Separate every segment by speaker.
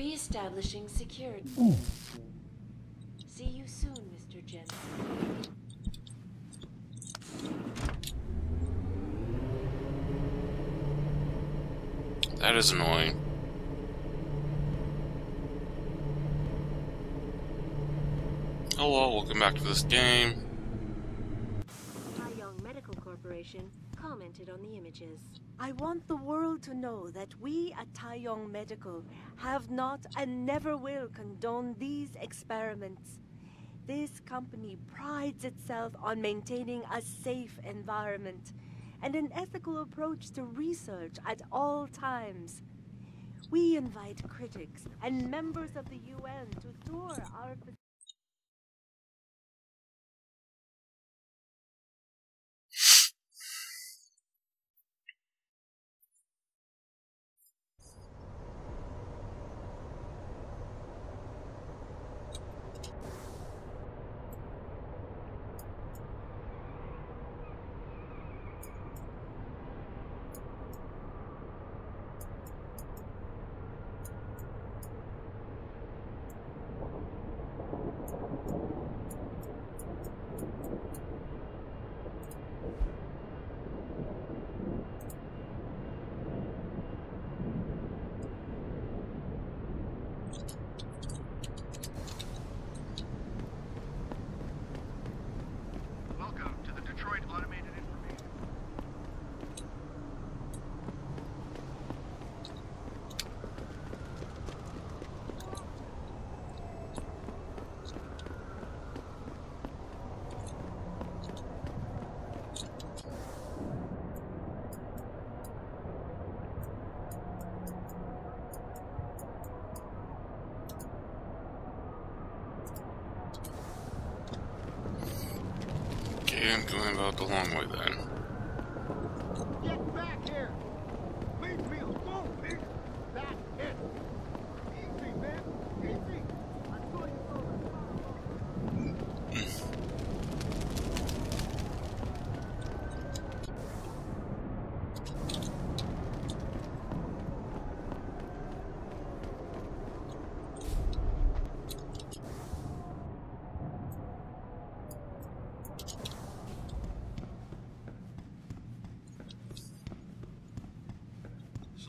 Speaker 1: Re-establishing security. See you soon, Mr. Jensen.
Speaker 2: That is annoying. Hello, welcome back to this game.
Speaker 1: Young Medical Corporation commented on the images.
Speaker 3: I want the world to know that we at Taeyong Medical have not and never will condone these experiments. This company prides itself on maintaining a safe environment and an ethical approach to research at all times. We invite critics and members of the UN to tour our facility.
Speaker 2: I'm going about the long way then.
Speaker 4: Get back here! Leave me alone, please! That's it! Easy, man! Easy! I'm going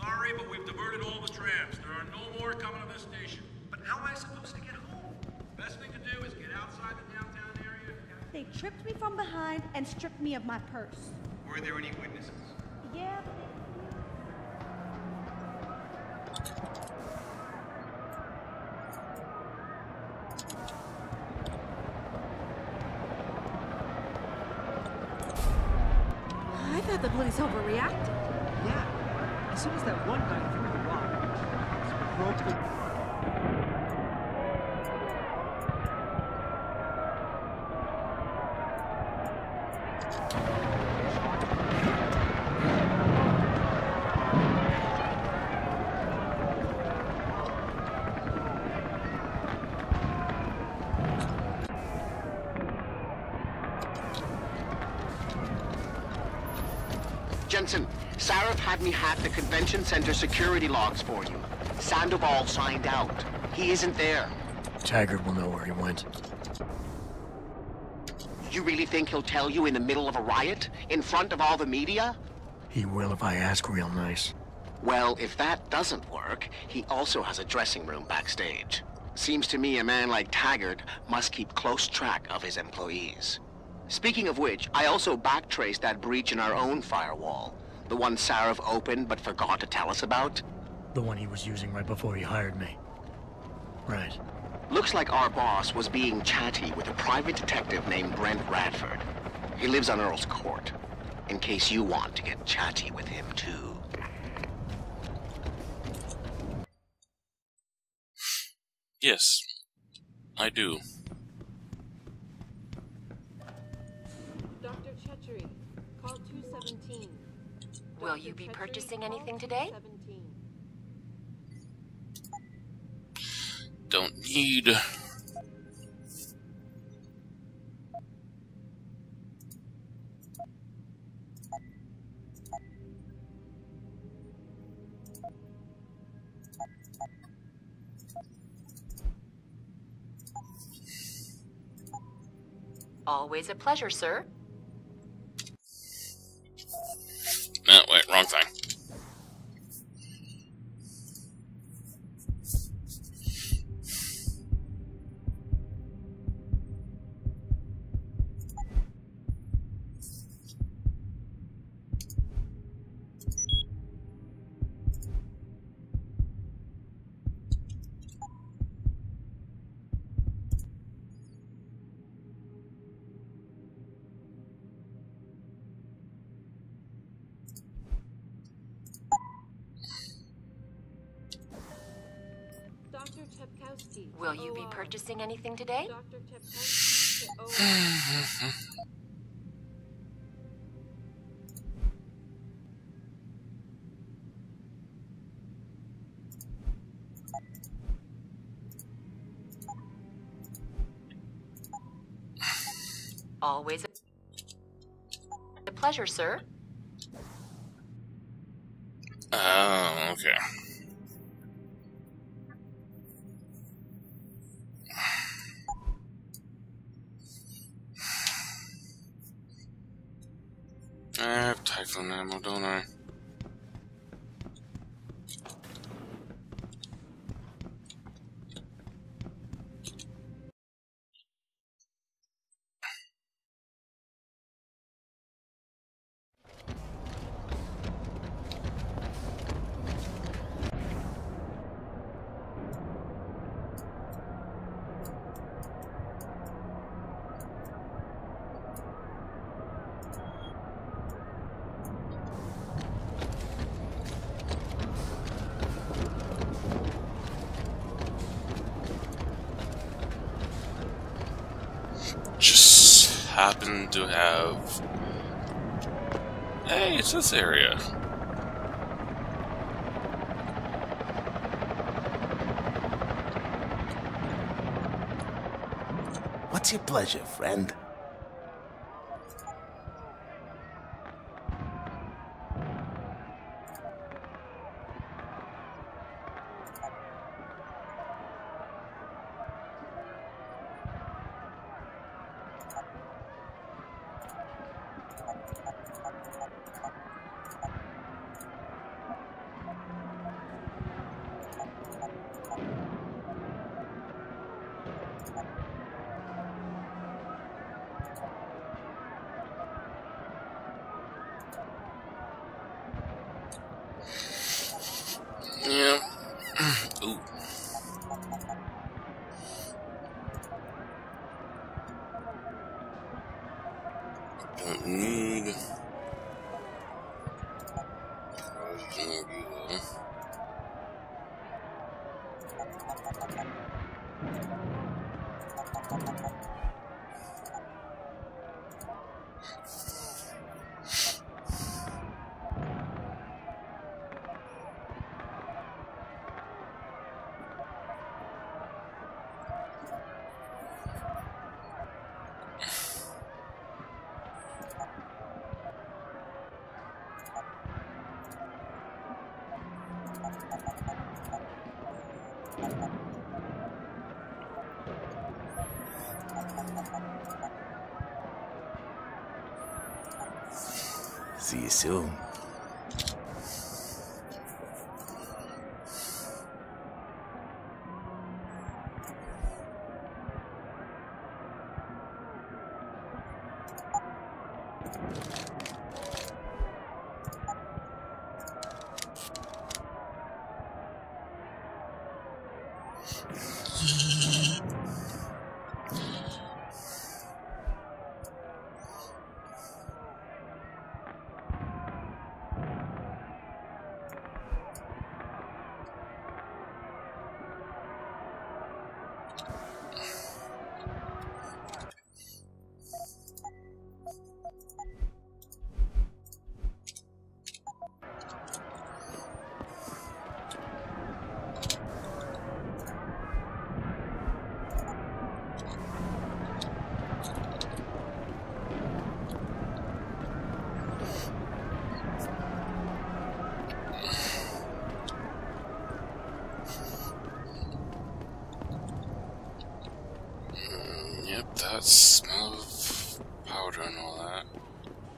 Speaker 5: Sorry, but we've diverted all the trams. There are no more coming to this station. But how am I supposed to get home? Best thing to do is get outside the downtown area.
Speaker 6: They tripped me from behind and stripped me of my purse.
Speaker 5: Were there any witnesses?
Speaker 6: Yeah.
Speaker 3: I thought the police overreacted.
Speaker 7: Yeah. As soon as that one guy threw the rock, broke the...
Speaker 8: Jensen, Sarif had me hack the convention center security logs for you. Sandoval signed out. He isn't there.
Speaker 9: Taggart will know where he went.
Speaker 8: You really think he'll tell you in the middle of a riot? In front of all the media?
Speaker 9: He will if I ask real nice.
Speaker 8: Well, if that doesn't work, he also has a dressing room backstage. Seems to me a man like Taggart must keep close track of his employees. Speaking of which, I also backtraced that breach in our own firewall. The one Sarif opened but forgot to tell us about.
Speaker 9: The one he was using right before he hired me. Right.
Speaker 8: Looks like our boss was being chatty with a private detective named Brent Radford. He lives on Earl's Court. In case you want to get chatty with him too.
Speaker 2: Yes, I do.
Speaker 1: Dr. Chechery, call 217.
Speaker 10: Will you be purchasing anything today?
Speaker 2: Don't need...
Speaker 10: Always a pleasure, sir.
Speaker 2: No, wait, wrong thing.
Speaker 1: Dr. Tepkowski.
Speaker 10: Will you be purchasing anything today?
Speaker 1: Dr. Tepkowski to OR.
Speaker 10: Always a pleasure, sir.
Speaker 2: Oh, okay. I have Typhoon ammo, don't I? Just happen to have... Hey, it's this area.
Speaker 8: What's your pleasure, friend?
Speaker 2: Yeah. Ooh. Don't need...
Speaker 8: See you soon. Yep, that smell of
Speaker 2: doctor and all that.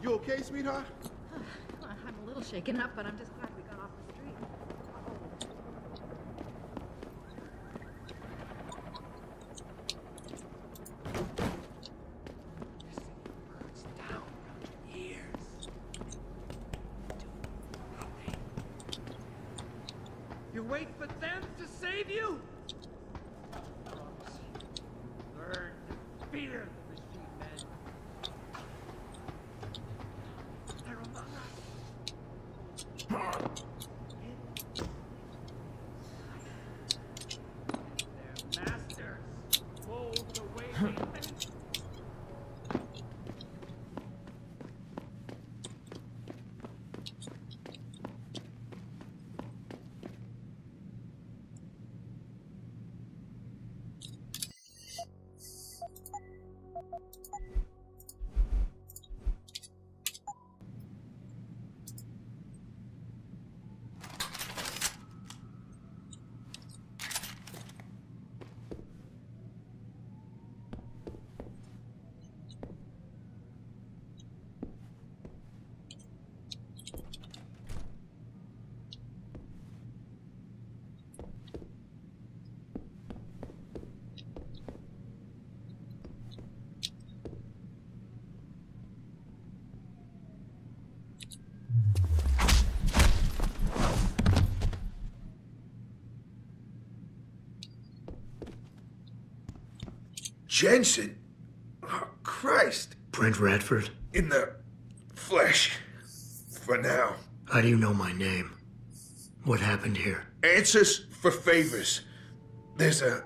Speaker 4: You okay, sweetheart?
Speaker 6: I'm a little shaken up, but I'm just glad we got off the street.
Speaker 5: You wait for them to save you? Learn to fear the machine men. They're among us. Their masters hold the way they think.
Speaker 11: Jensen? Oh, Christ.
Speaker 9: Brent Radford?
Speaker 11: In the flesh. For now.
Speaker 9: How do you know my name? What happened here?
Speaker 11: Answers for favors. There's a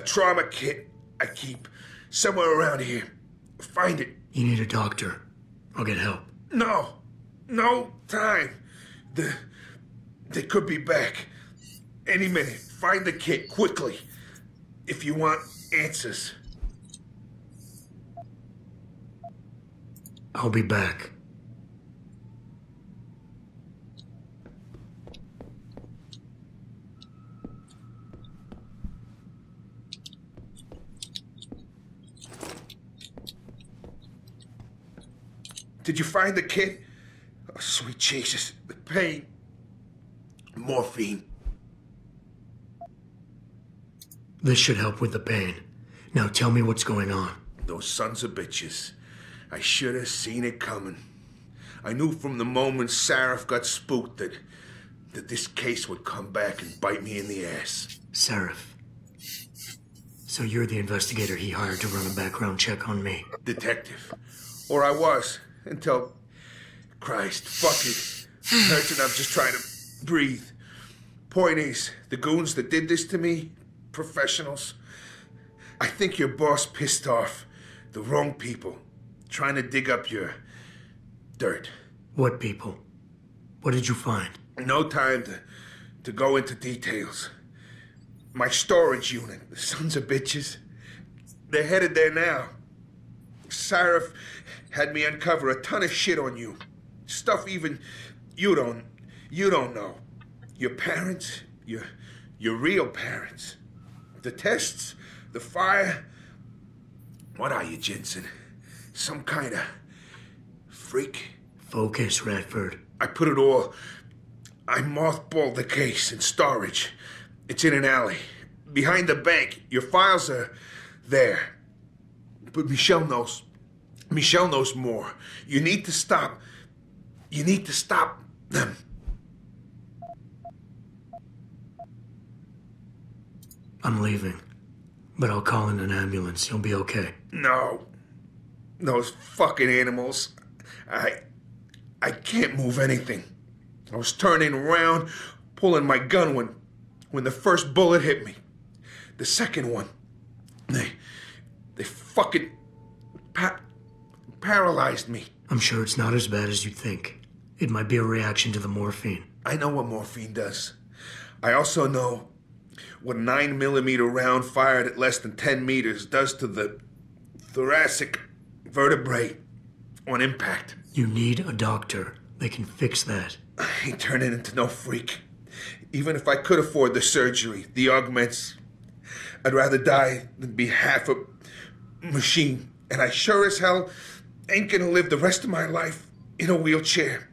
Speaker 11: trauma kit I keep somewhere around here. Find it.
Speaker 9: You need a doctor. I'll get help.
Speaker 11: No time. They could be back. Any minute. Find the kit quickly. If you want answers.
Speaker 9: I'll be back.
Speaker 11: Did you find the kit? Oh, sweet Jesus. The pain. Morphine.
Speaker 9: This should help with the pain. Now tell me what's going on.
Speaker 11: Those sons of bitches. I should have seen it coming. I knew from the moment Sarif got spooked that this case would come back and bite me in the ass.
Speaker 9: Sarif. So you're the investigator he hired to run a background check on me?
Speaker 11: Detective. Or I was. Until... Christ, fuck it. Hurts enough just trying to breathe. Point is, the goons that did this to me, professionals. I think your boss pissed off the wrong people. Trying to dig up your dirt.
Speaker 9: What people? What did you find?
Speaker 11: No time to go into details. My storage unit, the sons of bitches, they're headed there now. Sarif had me uncover a ton of shit on you. Stuff even you don't know. Your parents, your real parents. The tests, the fire. What are you, Jensen? Some kind of freak?
Speaker 9: Focus, Radford.
Speaker 11: I mothballed the case in storage. It's in an alley. Behind the bank. Your files are there. But Michelle knows more. You need to stop them.
Speaker 9: I'm leaving. But I'll call in an ambulance. You'll be okay.
Speaker 11: No. Those fucking animals. I can't move anything. I was turning around, pulling my gun when the first bullet hit me. The second one, they fucking paralyzed me.
Speaker 9: I'm sure it's not as bad as you'd think. It might be a reaction to the morphine.
Speaker 11: I know what morphine does. I also know what a 9mm round fired at less than 10 meters does to the thoracic vertebrae on impact.
Speaker 9: You need a doctor. They can fix that.
Speaker 11: I ain't turning into no freak. Even if I could afford the surgery, the augments, I'd rather die than be half a machine. And I sure as hell ain't gonna live the rest of my life in a wheelchair,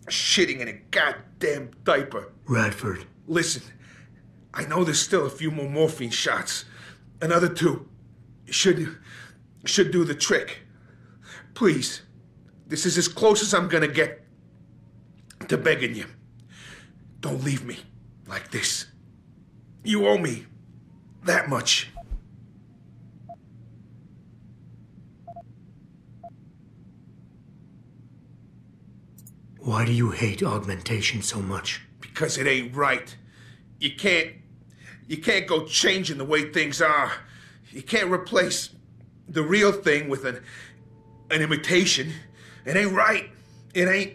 Speaker 11: shitting in a goddamn diaper.
Speaker 9: Radford.
Speaker 11: Listen, I know there's still a few more morphine shots. Another 2 should do the trick. Please, this is as close as I'm gonna get to begging you. Don't leave me like this. You owe me that much.
Speaker 9: Why do you hate augmentation so much?
Speaker 11: Because it ain't right. You can't go changing the way things are. You can't replace the real thing with an imitation. It ain't right. It ain't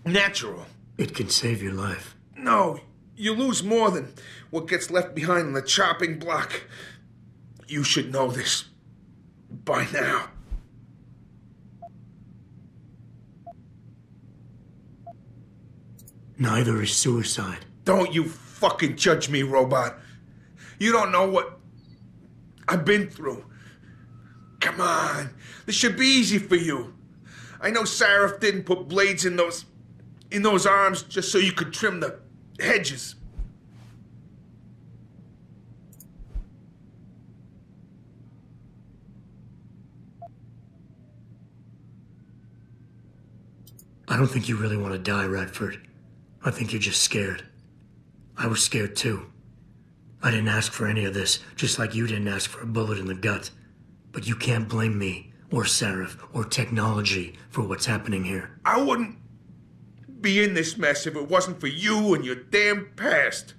Speaker 11: natural.
Speaker 9: It can save your life.
Speaker 11: No, you lose more than what gets left behind on the chopping block. You should know this by now.
Speaker 9: Neither is suicide.
Speaker 11: Don't you fucking judge me, robot. You don't know what I've been through. Come on, this should be easy for you. I know Sarif didn't put blades in those arms just so you could trim the hedges.
Speaker 9: I don't think you really want to die, Radford. I think you're just scared. I was scared too. I didn't ask for any of this, just like you didn't ask for a bullet in the gut. But you can't blame me, or Sarif, or technology for what's happening here.
Speaker 11: I wouldn't be in this mess if it wasn't for you and your damn past.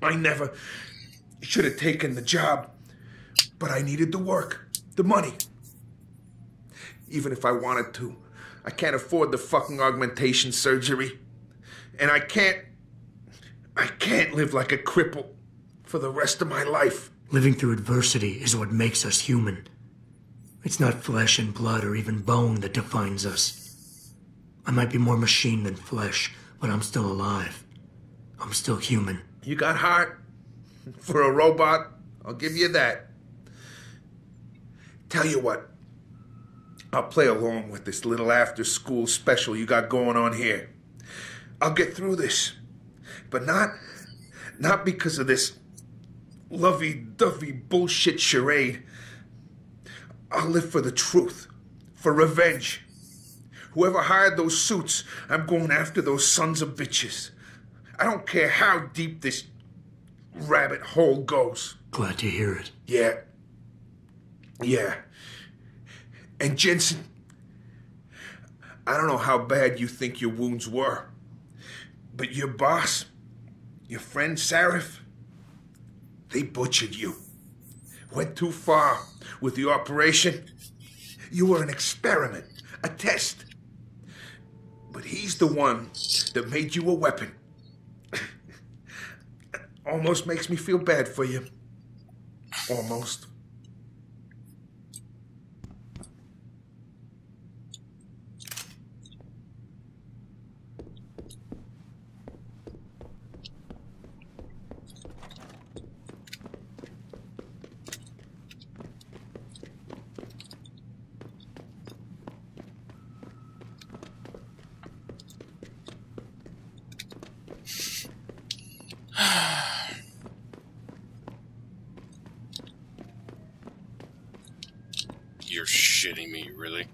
Speaker 11: I never should have taken the job, but I needed the work, the money. Even if I wanted to, I can't afford the fucking augmentation surgery. And I can't live like a cripple for the rest of my life.
Speaker 9: Living through adversity is what makes us human. It's not flesh and blood or even bone that defines us. I might be more machine than flesh, but I'm still alive. I'm still human.
Speaker 11: You got heart. For a robot, I'll give you that. Tell you what, I'll play along with this little after-school special you got going on here. I'll get through this, but not because of this lovey-dovey bullshit charade. I'll live for the truth, for revenge. Whoever hired those suits, I'm going after those sons of bitches. I don't care how deep this rabbit hole goes.
Speaker 9: Glad to hear it.
Speaker 11: Yeah. And Jensen, I don't know how bad you think your wounds were, but your boss, your friend Sarif, they butchered you. Went too far with the operation. You were an experiment, a test. But he's the one that made you a weapon. Almost makes me feel bad for you. Almost.
Speaker 2: You're shitting me, really?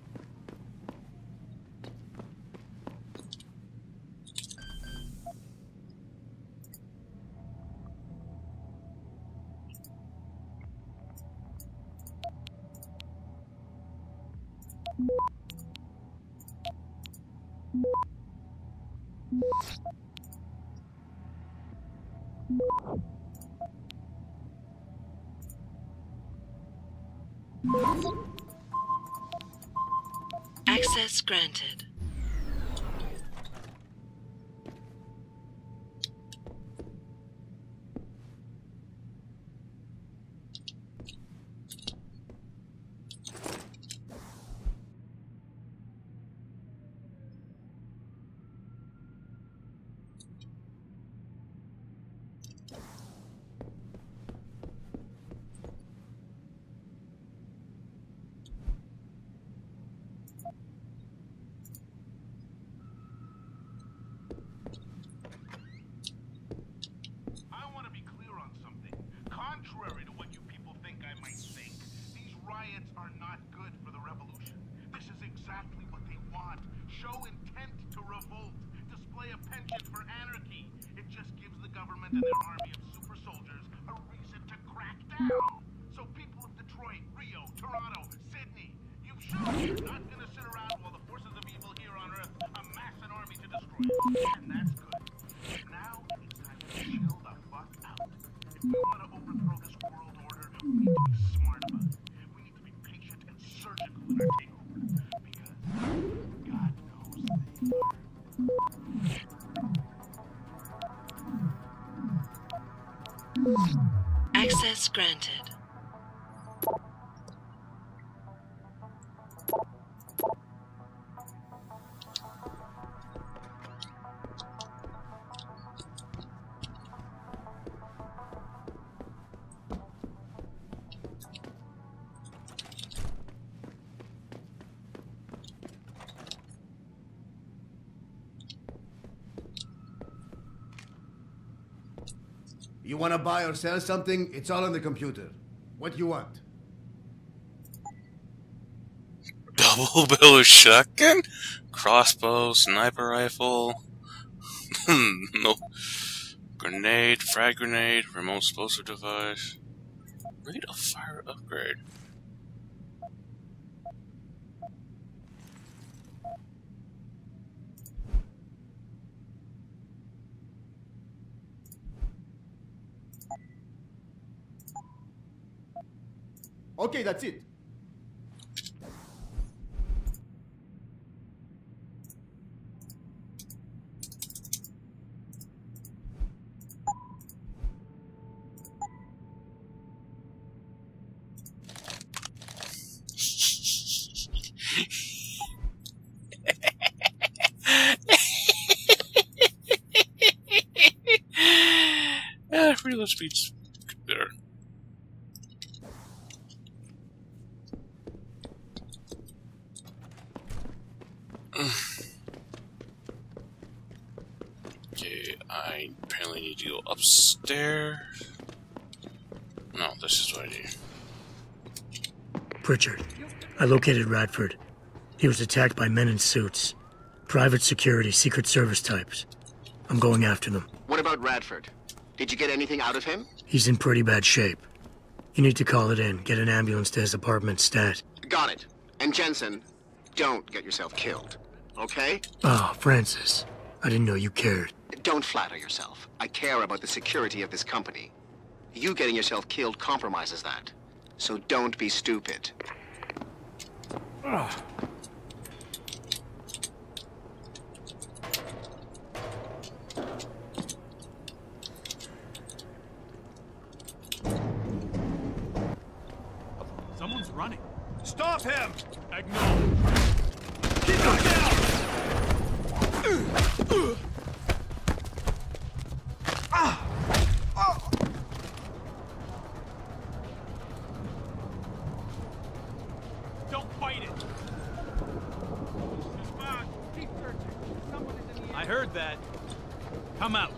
Speaker 12: Access granted.
Speaker 4: show intent to revolt, display a penchant for anarchy. It just gives the government and their army of super soldiers a reason to crack down. So people of Detroit, Rio, Toronto, Sydney, you've shown you're not gonna sit around while the forces of evil here on Earth amass an army to destroy it. And that's good. Now it's time to chill the fuck out. If we want to overthrow this world order, we need to be smart about it. We need to be patient and surgical in our takeover. Because God knows they are.
Speaker 12: Access granted.
Speaker 13: You want to buy or sell something? It's all on the computer. What you want?
Speaker 2: Double barrel shotgun? Crossbow, sniper rifle. No. Grenade, frag grenade, remote explosive device. Rate of fire upgrade.
Speaker 13: Okay, that's it.
Speaker 2: Reload speed's better. Okay, I apparently need to go upstairs. No, this is what I do.
Speaker 9: Pritchard, I located Radford. He was attacked by men in suits. Private security, Secret Service types. I'm going after them.
Speaker 8: What about Radford? Did you get anything out of him?
Speaker 9: He's in pretty bad shape. You need to call it in, get an ambulance to his apartment stat.
Speaker 8: Got it. And Jensen, don't get yourself killed, okay?
Speaker 9: Oh, Francis. I didn't know you cared.
Speaker 8: Don't flatter yourself. I care about the security of this company. You getting yourself killed compromises that. So don't be stupid.
Speaker 5: Someone's running.
Speaker 4: Stop him!
Speaker 5: Acknowledge.
Speaker 4: Keep him down!
Speaker 5: Don't fight it.
Speaker 4: Keep searching. Someone is in the air.
Speaker 5: I heard that. Come out.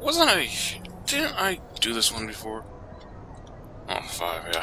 Speaker 2: Yeah, didn't I do this one before? Oh, 5, yeah.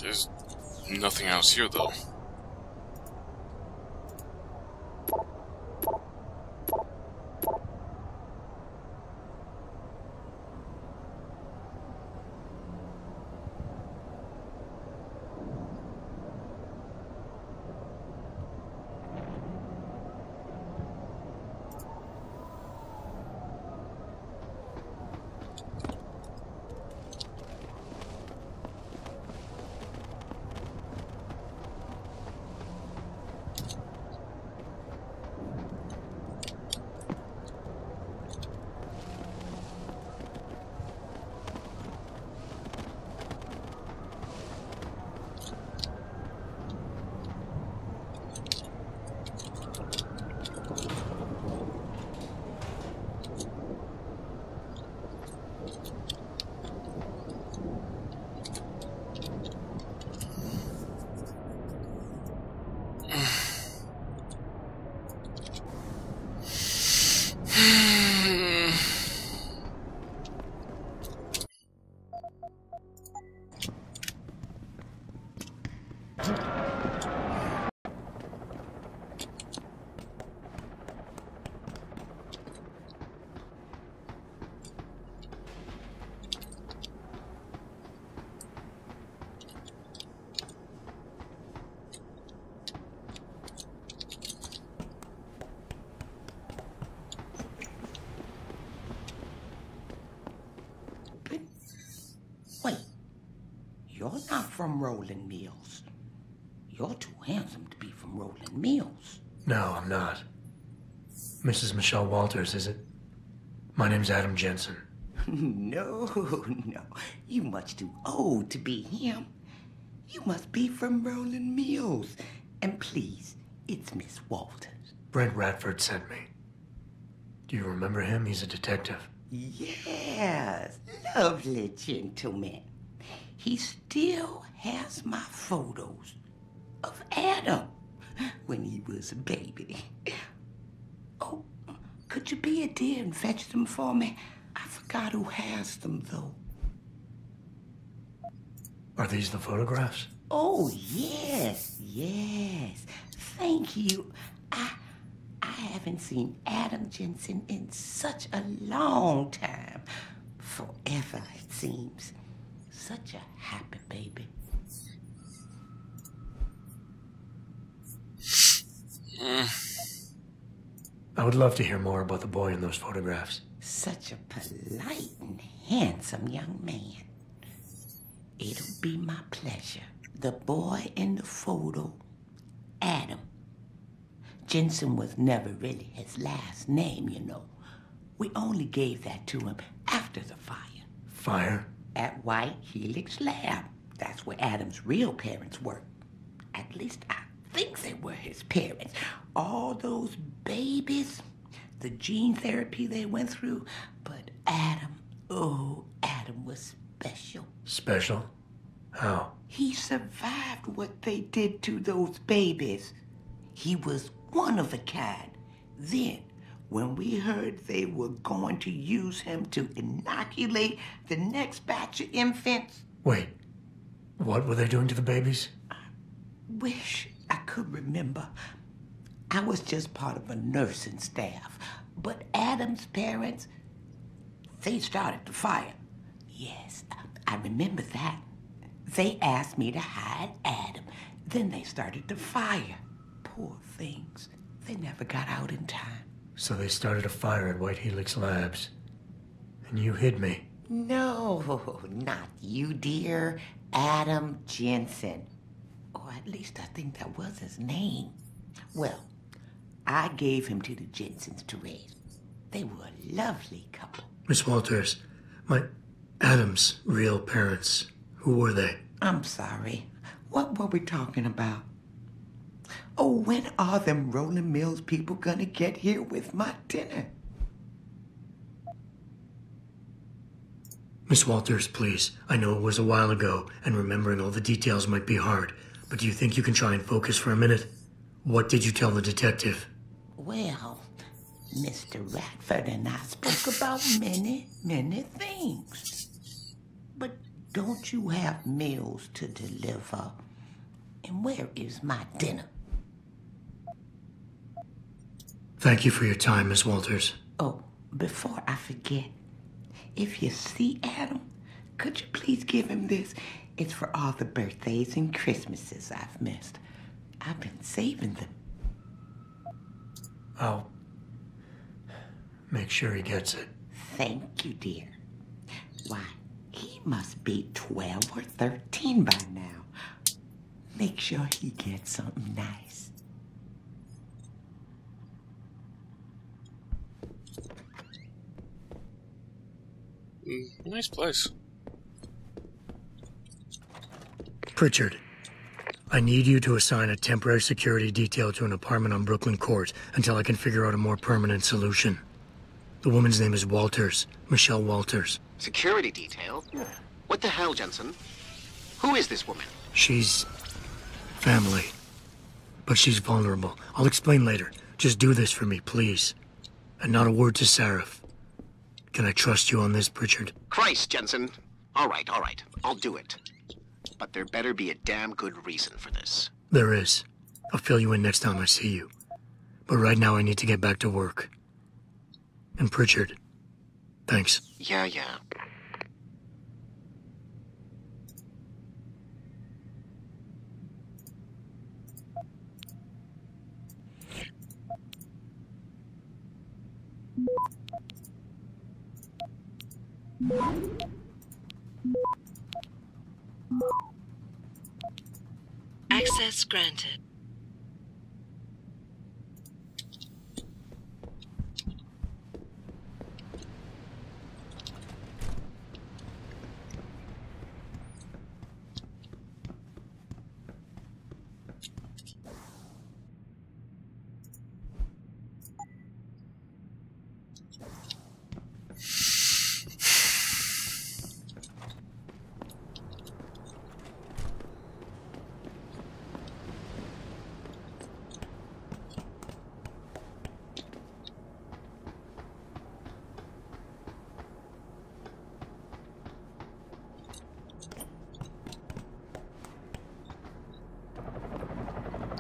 Speaker 2: There's nothing else here, though.
Speaker 14: Wait, you're not from Rolling Mills. You're too handsome to be from Rolling Mills.
Speaker 9: No, I'm not. Mrs. Michelle Walters, is it? My name's Adam Jensen.
Speaker 14: No. You much too old to be him. You must be from Rolling Mills. And please, it's Miss Walters.
Speaker 9: Brent Radford sent me. Do you remember him? He's a detective.
Speaker 14: Yes, lovely gentleman. He still has my photos of Adam when he was a baby. Oh, could you be a dear and fetch them for me? I forgot who has them, though.
Speaker 9: Are these the photographs?
Speaker 14: Oh, yes. Thank you. I haven't seen Adam Jensen in such a long time. Forever, it seems. Such a happy baby.
Speaker 9: I would love to hear more about the boy in those photographs.
Speaker 14: Such a polite and handsome young man. It'll be my pleasure. The boy in the photo, Adam. Jensen was never really his last name, you know. We only gave that to him after the fire.
Speaker 9: Fire?
Speaker 14: At White Helix Lab. That's where Adam's real parents worked. At least I think they were his parents. All those babies, the gene therapy they went through. But Adam was special.
Speaker 9: Special? How?
Speaker 14: He survived what they did to those babies. He was one of a kind. Then, when we heard they were going to use him to inoculate the next batch of infants...
Speaker 9: Wait, what were they doing to the babies?
Speaker 14: I wish I could remember. I was just part of a nursing staff. But Adam's parents, they started the fire. Yes, I remember that. They asked me to hide Adam. Then they started the fire. Poor things. They never got out in time.
Speaker 9: So they started a fire at White Helix Labs. And you hid me.
Speaker 14: No, not you, dear. Adam Jensen. Or at least I think that was his name. Well, I gave him to the Jensens to raise. They were a lovely couple.
Speaker 9: Miss Walters, Adam's real parents, who were they?
Speaker 14: I'm sorry. What were we talking about? Oh, when are them Rolling Mills people gonna get here with my dinner?
Speaker 9: Miss Walters, please. I know it was a while ago, and remembering all the details might be hard, but do you think you can try and focus for a minute? What did you tell the detective?
Speaker 14: Well, Mr. Radford and I spoke about many things. But don't you have meals to deliver? And where is my dinner?
Speaker 9: Thank you for your time, Miss Walters.
Speaker 14: Oh, before I forget, if you see Adam, could you please give him this? It's for all the birthdays and Christmases I've missed. I've been saving them.
Speaker 9: I'll make sure he gets it.
Speaker 14: Thank you, dear. Why, he must be 12 or 13 by now. Make sure he gets something nice.
Speaker 2: Nice place.
Speaker 9: Pritchard, I need you to assign a temporary security detail to an apartment on Brooklyn Court until I can figure out a more permanent solution. The woman's name is Walters, Michelle Walters.
Speaker 8: Security detail? What the hell, Jensen? Who is this woman?
Speaker 9: She's family, but she's vulnerable. I'll explain later. Just do this for me, please. And not a word to Sarif. Can I trust you on this, Pritchard?
Speaker 8: Christ, Jensen. All right. I'll do it. But there better be a damn good reason for this.
Speaker 9: There is. I'll fill you in next time I see you. But right now I need to get back to work. And Pritchard, thanks.
Speaker 8: Yeah.
Speaker 12: Access granted.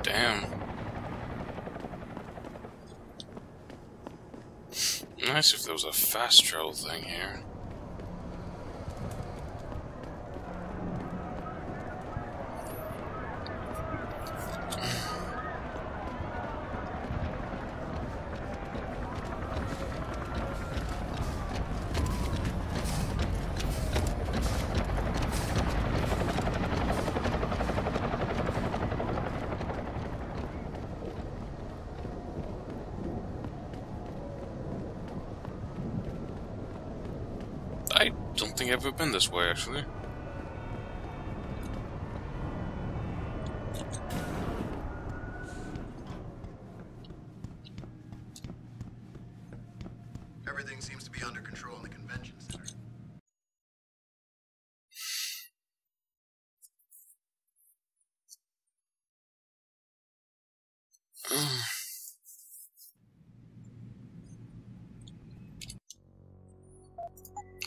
Speaker 2: Damn. Nice if there was a fast travel thing here. I don't think I've ever been this way, actually.
Speaker 13: Everything seems to be under control in the convention center.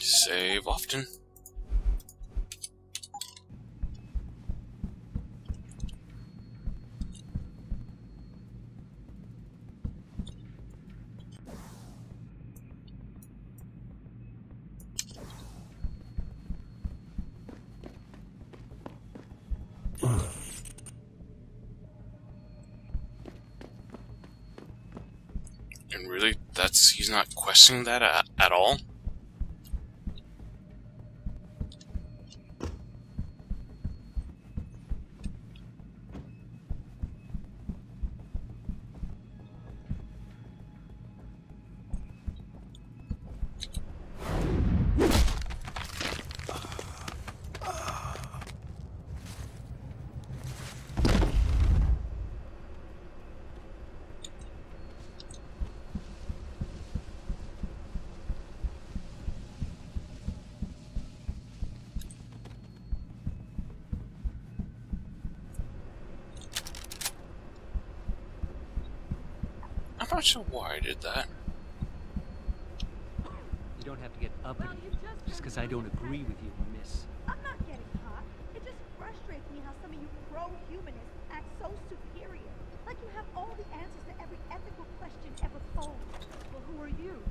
Speaker 2: Save often. And really, he's not questioning that at all? I'm not sure why I did that.
Speaker 7: You don't have to get uppity just because I don't agree with you, miss.
Speaker 6: I'm not know the answers to every ethical question ever posed.
Speaker 7: Well, who are you?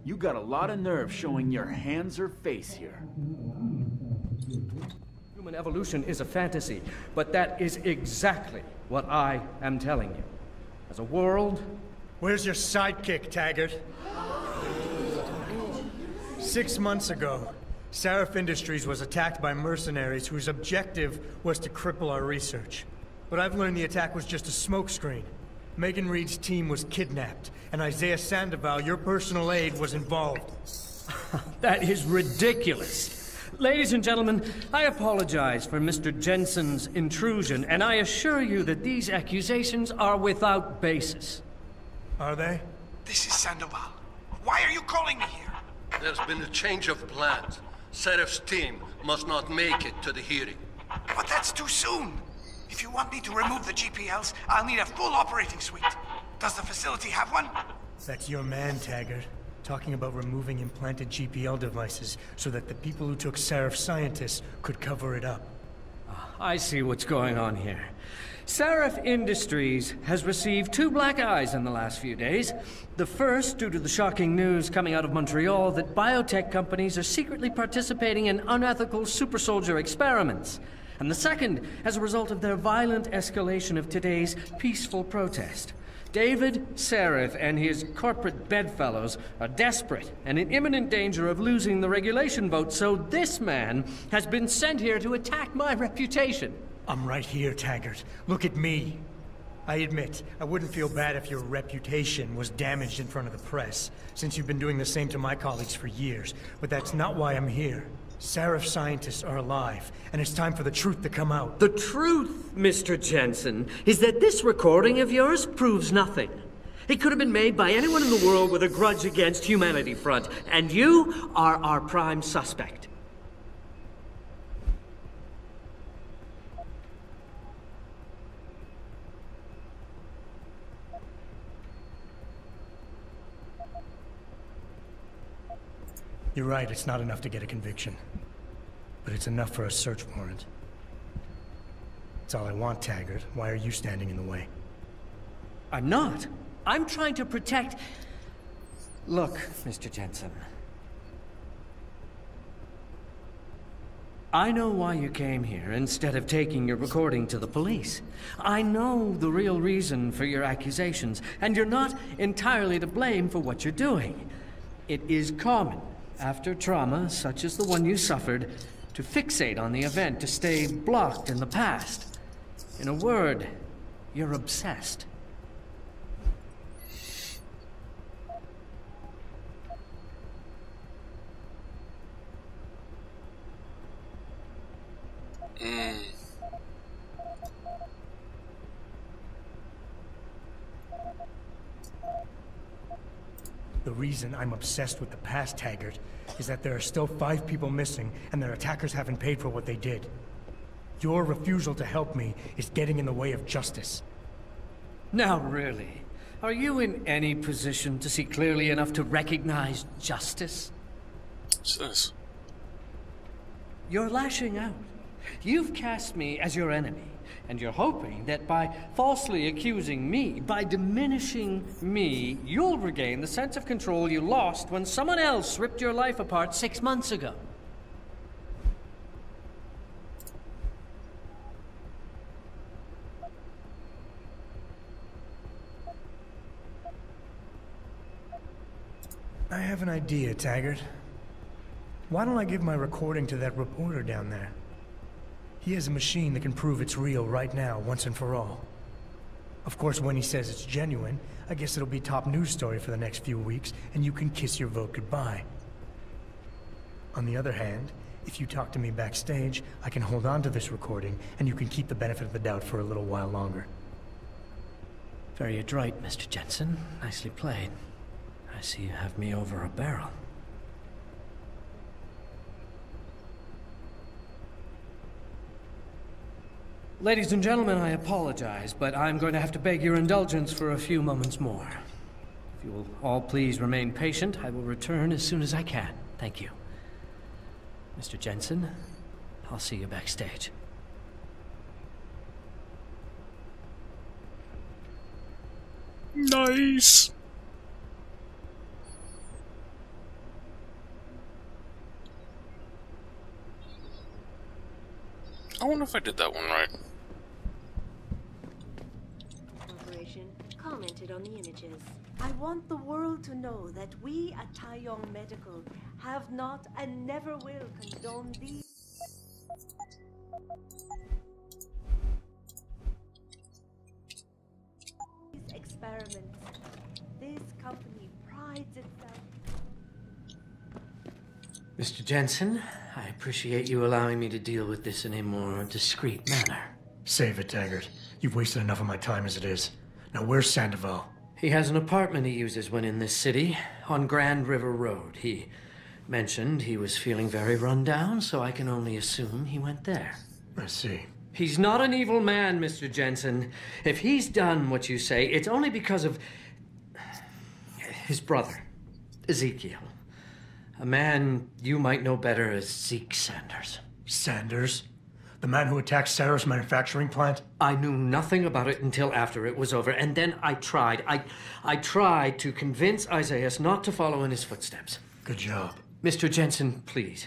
Speaker 15: You got a lot of nerve showing your hands or face here.
Speaker 16: Human evolution is a fantasy, but that is exactly what I am telling you. As a world...
Speaker 9: Where's your sidekick, Taggart? 6 months ago, Seraph Industries was attacked by mercenaries whose objective was to cripple our research. But I've learned the attack was just a smokescreen. Megan Reed's team was kidnapped, and Isaiah Sandoval, your personal aide, was involved.
Speaker 16: That is ridiculous. Ladies and gentlemen, I apologize for Mr. Jensen's intrusion, and I assure you that these accusations are without basis.
Speaker 9: Are they?
Speaker 17: This is Sandoval. Why are you calling me here?
Speaker 18: There's been a change of plans. Seraph's team must not make it to the hearing.
Speaker 17: But that's too soon. If you want me to remove the GPLs, I'll need a full operating suite. Does the facility have one?
Speaker 9: That's your man, Taggart. Talking about removing implanted GPL devices so that the people who took Seraph scientists could cover it up.
Speaker 16: I see what's going on here. Seraph Industries has received 2 black eyes in the last few days. The first due to the shocking news coming out of Montreal that biotech companies are secretly participating in unethical super soldier experiments. And the second as a result of their violent escalation of today's peaceful protest. David Seraph and his corporate bedfellows are desperate and in imminent danger of losing the regulation vote, so this man has been sent here to attack my reputation.
Speaker 9: I'm right here, Taggart. Look at me. I admit, I wouldn't feel bad if your reputation was damaged in front of the press, since you've been doing the same to my colleagues for years, but that's not why I'm here. Seraph scientists are alive, and it's time for the truth to come out.
Speaker 16: The truth, Mr. Jensen, is that this recording of yours proves nothing. It could have been made by anyone in the world with a grudge against Humanity Front, and you are our prime suspect.
Speaker 9: You're right, it's not enough to get a conviction. But it's enough for a search warrant. It's all I want, Taggart. Why are you standing in the way?
Speaker 16: I'm not. I'm trying to protect... Look, Mr. Jensen. I know why you came here instead of taking your recording to the police. I know the real reason for your accusations, and you're not entirely to blame for what you're doing. It is common, after trauma such as the one you suffered, to fixate on the event, to stay blocked in the past. In a word, you're obsessed.
Speaker 9: The reason I'm obsessed with the past, Taggart, is that there are still 5 people missing, and their attackers haven't paid for what they did. Your refusal to help me is getting in the way of justice.
Speaker 16: Now, really? Are you in any position to see clearly enough to recognize justice?
Speaker 2: What's this?
Speaker 16: You're lashing out. You've cast me as your enemy, and you're hoping that by falsely accusing me, by diminishing me, you'll regain the sense of control you lost when someone else ripped your life apart 6 months ago.
Speaker 9: I have an idea, Taggart. Why don't I give my recording to that reporter down there? He has a machine that can prove it's real right now, once and for all. Of course, when he says it's genuine, I guess it'll be top news story for the next few weeks, and you can kiss your vote goodbye. On the other hand, if you talk to me backstage, I can hold on to this recording, and you can keep the benefit of the doubt for a little while longer.
Speaker 16: Very adroit, Mr. Jensen. Nicely played. I see you have me over a barrel. Ladies and gentlemen, I apologize, but I'm going to have to beg your indulgence for a few moments more. If you will all please remain patient, I will return as soon as I can. Thank you. Mr. Jensen, I'll see you backstage.
Speaker 2: Nice! I wonder if I did that one right.
Speaker 3: Corporation commented on the images. I want the world to know that we at Taiyong Medical have not and never will condone these experiments. This company prides itself.
Speaker 16: Mr. Jensen, I appreciate you allowing me to deal with this in a more discreet manner.
Speaker 9: Save it, Taggart. You've wasted enough of my time as it is. Now, where's Sandoval?
Speaker 16: He has an apartment he uses when in this city, on Grand River Road. He mentioned he was feeling very run down, so I can only assume he went there.
Speaker 9: I see.
Speaker 16: He's not an evil man, Mr. Jensen. If he's done what you say, it's only because of his brother, Ezekiel. A man you might know better as Zeke Sanders.
Speaker 9: Sanders? The man who attacked Sarah's manufacturing plant?
Speaker 16: I knew nothing about it until after it was over, and then I tried. I tried to convince Isaiah not to follow in his footsteps.
Speaker 9: Good job.
Speaker 16: Mr. Jensen, please.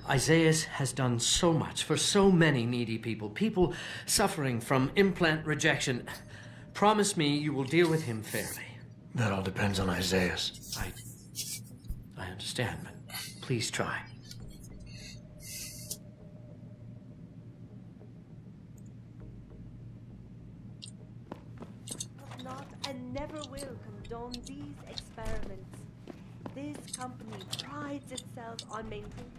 Speaker 16: Isaiah has done so much for so many needy people. People suffering from implant rejection. Promise me you will deal with him fairly.
Speaker 9: That all depends on Isaiah.
Speaker 16: I understand, but please try.
Speaker 3: Not and never will condone these experiments. This company prides itself on maintaining.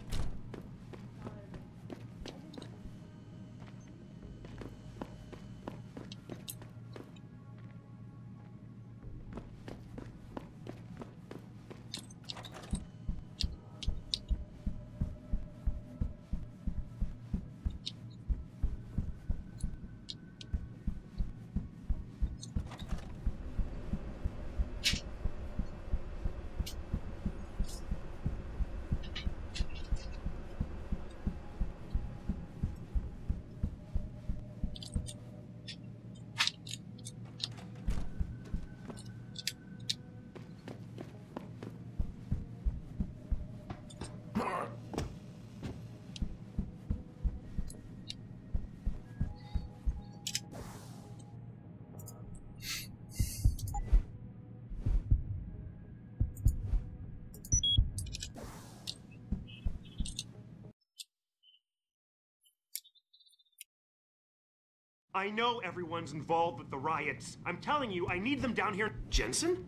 Speaker 19: I know everyone's involved with the riots. I'm telling you, I need them down here. Jensen?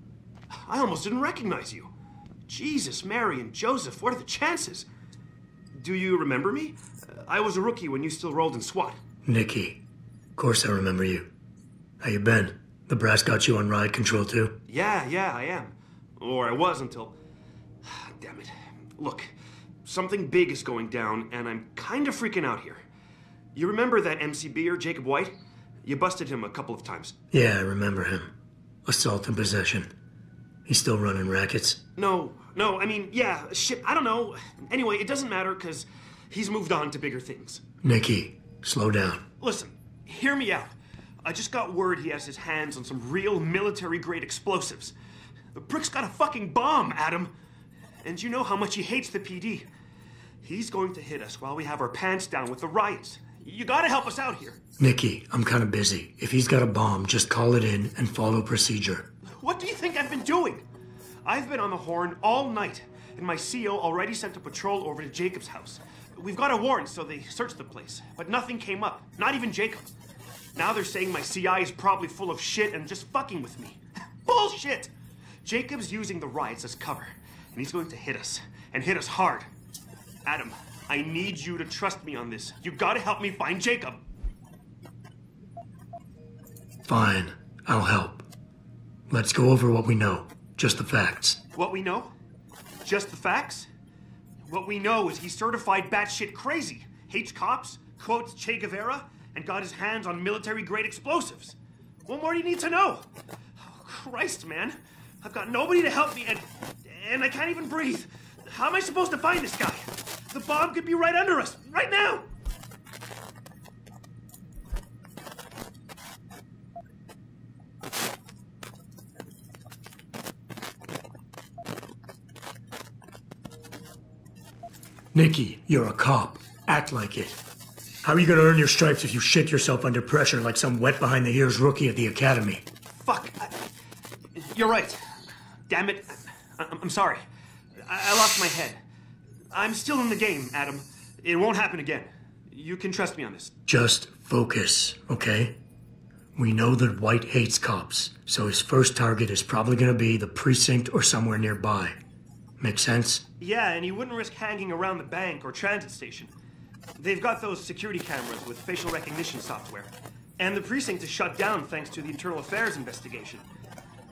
Speaker 19: I almost didn't recognize you. Jesus, Mary, and Joseph, what are the chances? Do you remember me? I was a rookie when you still rolled in SWAT.
Speaker 9: Nikki. Of course I remember you. How you been? The brass got you on riot control too?
Speaker 19: Yeah, I am. Or I was until... Damn it. Look, something big is going down, and I'm kind of freaking out here. You remember that MCBer, Jacob White? You busted him a couple of times.
Speaker 9: Yeah, I remember him. Assault and possession. He's still running rackets?
Speaker 19: No, I mean, yeah, shit, I don't know. Anyway, it doesn't matter, because he's moved on to bigger things.
Speaker 9: Nikki, slow down.
Speaker 19: Listen, hear me out. I just got word he has his hands on some real military-grade explosives. The prick's got a fucking bomb, Adam. And you know how much he hates the PD. He's going to hit us while we have our pants down with the riots. You gotta help us out here.
Speaker 9: Nikki, I'm kind of busy. If he's got a bomb, just call it in and follow procedure.
Speaker 19: What do you think I've been doing? I've been on the horn all night, and my CO already sent a patrol over to Jacob's house. We've got a warrant, so they searched the place, but nothing came up. Not even Jacob. Now they're saying my CI is probably full of shit and just fucking with me. Bullshit! Jacob's using the riots as cover, and he's going to hit us, and hit us hard. Adam, I need you to trust me on this. You gotta help me find Jacob.
Speaker 9: Fine, I'll help. Let's go over what we know. Just the facts.
Speaker 19: What we know? Just the facts? What we know is he's certified batshit crazy. Hates cops, quotes Che Guevara, and got his hands on military-grade explosives. What more do you need to know? Oh, Christ, man. I've got nobody to help me, and I can't even breathe. How am I supposed to find this guy? The bomb could be right under us, right now!
Speaker 9: Nikki, you're a cop. Act like it. How are you gonna earn your stripes if you shit yourself under pressure like some wet-behind-the-ears rookie at the academy?
Speaker 19: Fuck. You're right. Damn it. I'm sorry. I lost my head. I'm still in the game, Adam. It won't happen again. You can trust me on this.
Speaker 9: Just focus, okay? We know that White hates cops, so his first target is probably gonna be the precinct or somewhere nearby. Make sense?
Speaker 19: Yeah, and he wouldn't risk hanging around the bank or transit station. They've got those security cameras with facial recognition software. And the precinct is shut down thanks to the internal affairs investigation.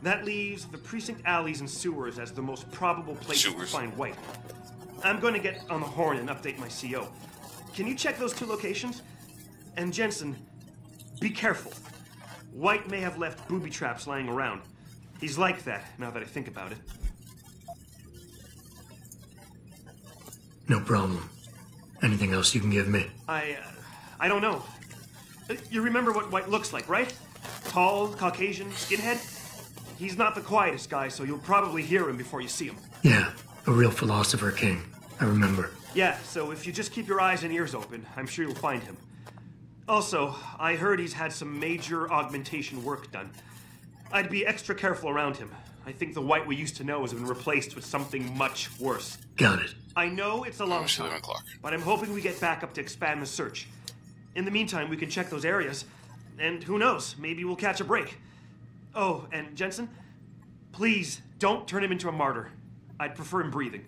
Speaker 19: That leaves the precinct alleys and sewers as the most probable place to find White. I'm going to get on the horn and update my CO. Can you check those 2 locations? And Jensen, be careful. White may have left booby traps lying around. He's like that, now that I think about it.
Speaker 9: No problem. Anything else you can give me?
Speaker 19: I don't know. You remember what White looks like, right? Tall, Caucasian, skinhead? He's not the quietest guy, so you'll probably hear him before you see him.
Speaker 9: Yeah, a real philosopher king. I remember.
Speaker 19: Yeah, so if you just keep your eyes and ears open, I'm sure you'll find him. Also, I heard he's had some major augmentation work done. I'd be extra careful around him. I think the White we used to know has been replaced with something much worse.
Speaker 9: Got it.
Speaker 19: I know it's a long time, but I'm hoping we get back up to expand the search. In the meantime, we can check those areas, and who knows, maybe we'll catch a break. Oh, and Jensen, please don't turn him into a martyr. I'd prefer him breathing.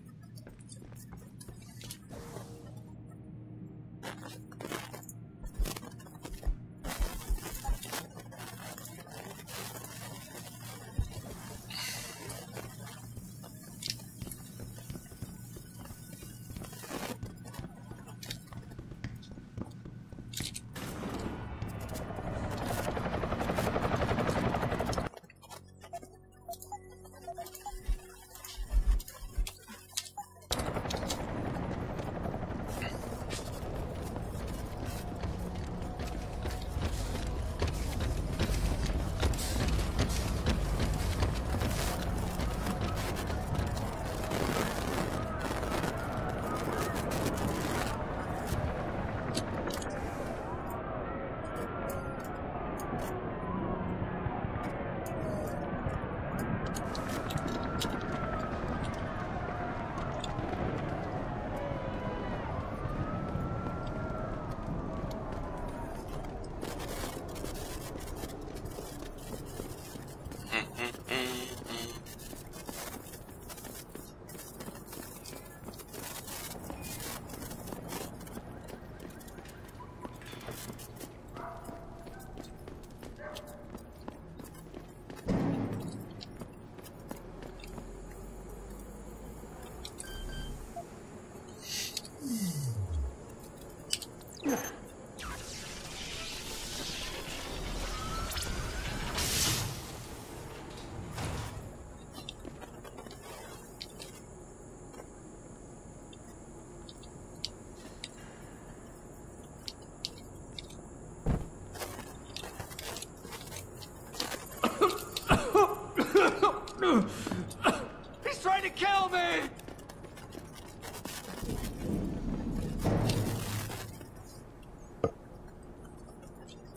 Speaker 15: He's trying to kill me!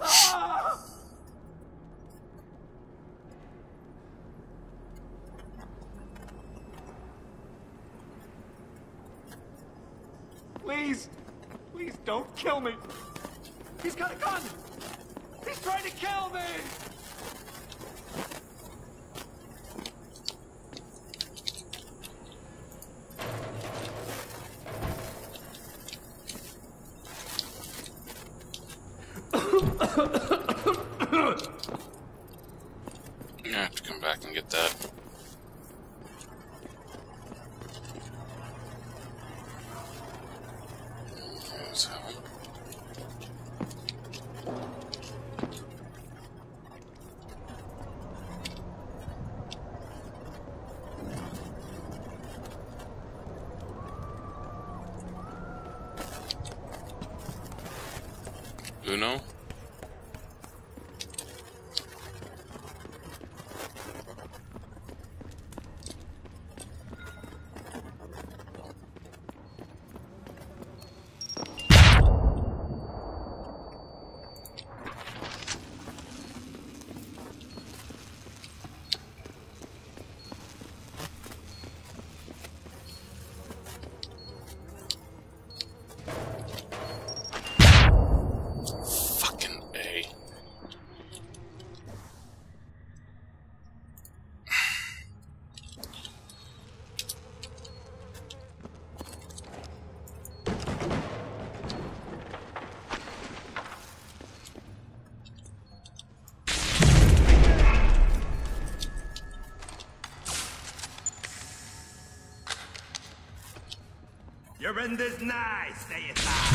Speaker 15: Ah! Please, please don't kill me. He's got a gun. He's trying to kill me.
Speaker 2: I have to come back and get that. Uno?
Speaker 15: You're in this night, say it loud.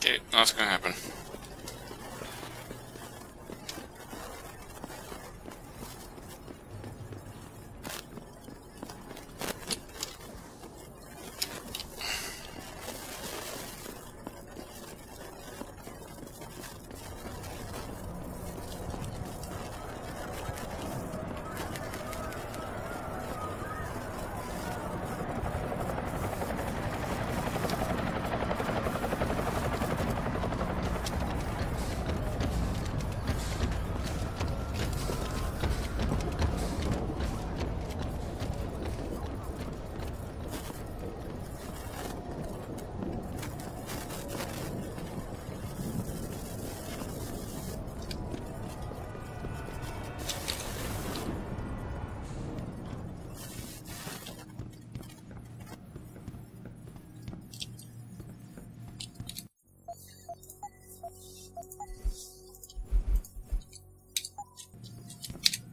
Speaker 2: Okay, what's gonna happen?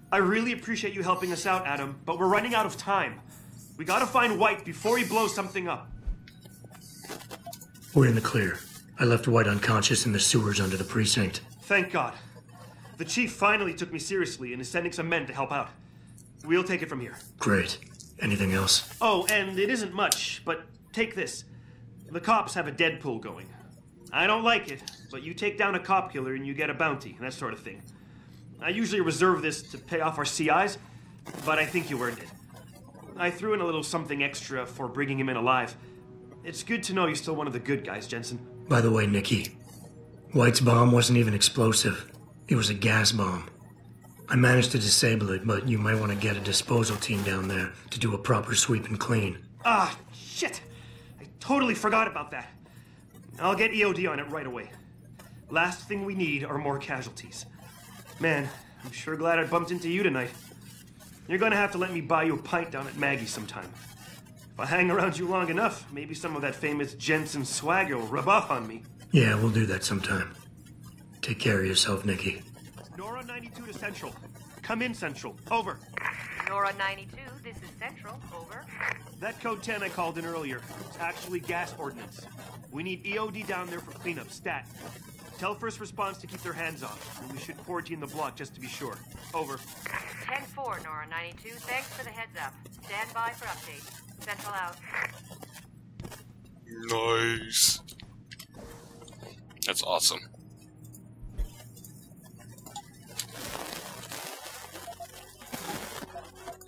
Speaker 19: I really appreciate you helping us out, Adam, but we're running out of time. We gotta find White before he blows something up.
Speaker 9: We're in the clear. I left White unconscious in the sewers under the precinct.
Speaker 19: Thank God. The chief finally took me seriously and is sending some men to help out. We'll take it from here.
Speaker 9: Great. Anything else?
Speaker 19: Oh, and it isn't much, but take this. The cops have a Deadpool going. I don't like it, but you take down a cop killer and you get a bounty, that sort of thing. I usually reserve this to pay off our CIs, but I think you earned it. I threw in a little something extra for bringing him in alive. It's good to know you're still one of the good guys, Jensen.
Speaker 9: By the way, Nikki, White's bomb wasn't even explosive. It was a gas bomb. I managed to disable it, but you might want to get a disposal team down there to do a proper sweep and clean.
Speaker 19: Ah, shit! I totally forgot about that. I'll get EOD on it right away. Last thing we need are more casualties. Man, I'm sure glad I bumped into you tonight. You're gonna have to let me buy you a pint down at Maggie's sometime. If I hang around you long enough, maybe some of that famous Jensen swagger will rub off on me.
Speaker 9: Yeah, we'll do that sometime. Take care of yourself, Nikki.
Speaker 19: Nora 92 to Central. Come in, Central. Over.
Speaker 10: Nora 92, this is Central. Over.
Speaker 19: That code 10 I called in earlier. It's actually gas ordnance. We need EOD down there for cleanup, stat. Tell first response to keep their hands off, and we should quarantine the block just to be sure. Over.
Speaker 10: 10-4, Nora 92. Thanks for the heads up. Stand by for update. Central out.
Speaker 2: Nice. That's awesome.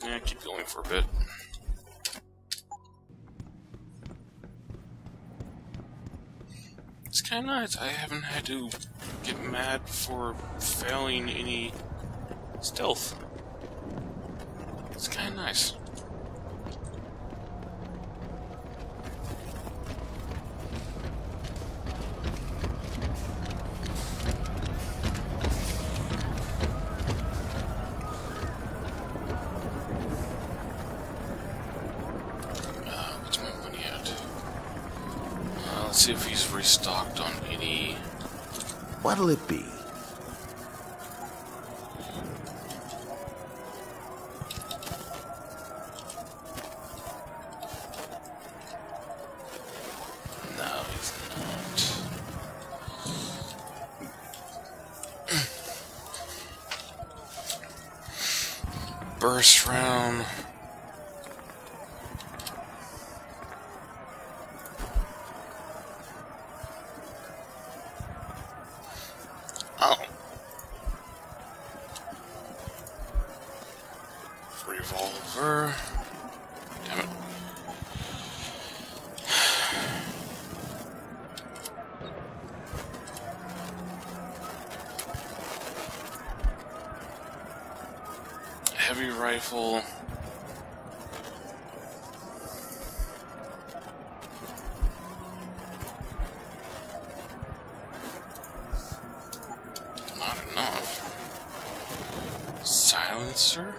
Speaker 2: Yeah, keep going for a bit. It's kind of nice. I haven't had to get mad for failing any stealth. It's kind of nice. What's my money at? Let's see if he's restocked on any.
Speaker 20: What'll it be?
Speaker 2: No, he's not. Burst round. Oh. Revolver. Damn it. Heavy rifle. Not enough. Silencer?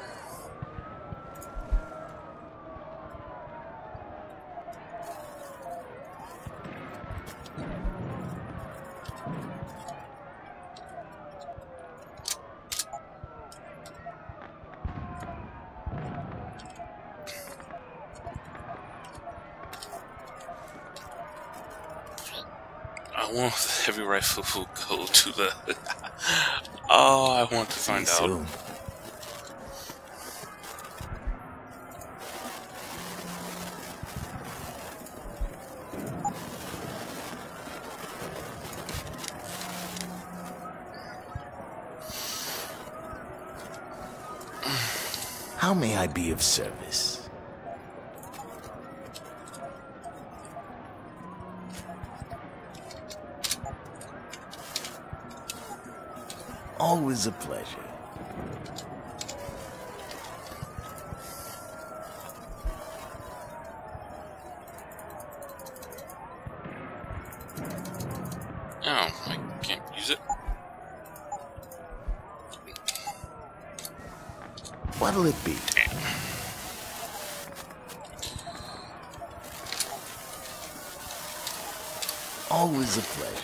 Speaker 2: I want the heavy rifle will go to the. Oh, I want to find out.
Speaker 20: Soon. How may I be of service? Always a pleasure.
Speaker 2: Oh, I can't use it.
Speaker 20: What'll it be? Always a pleasure.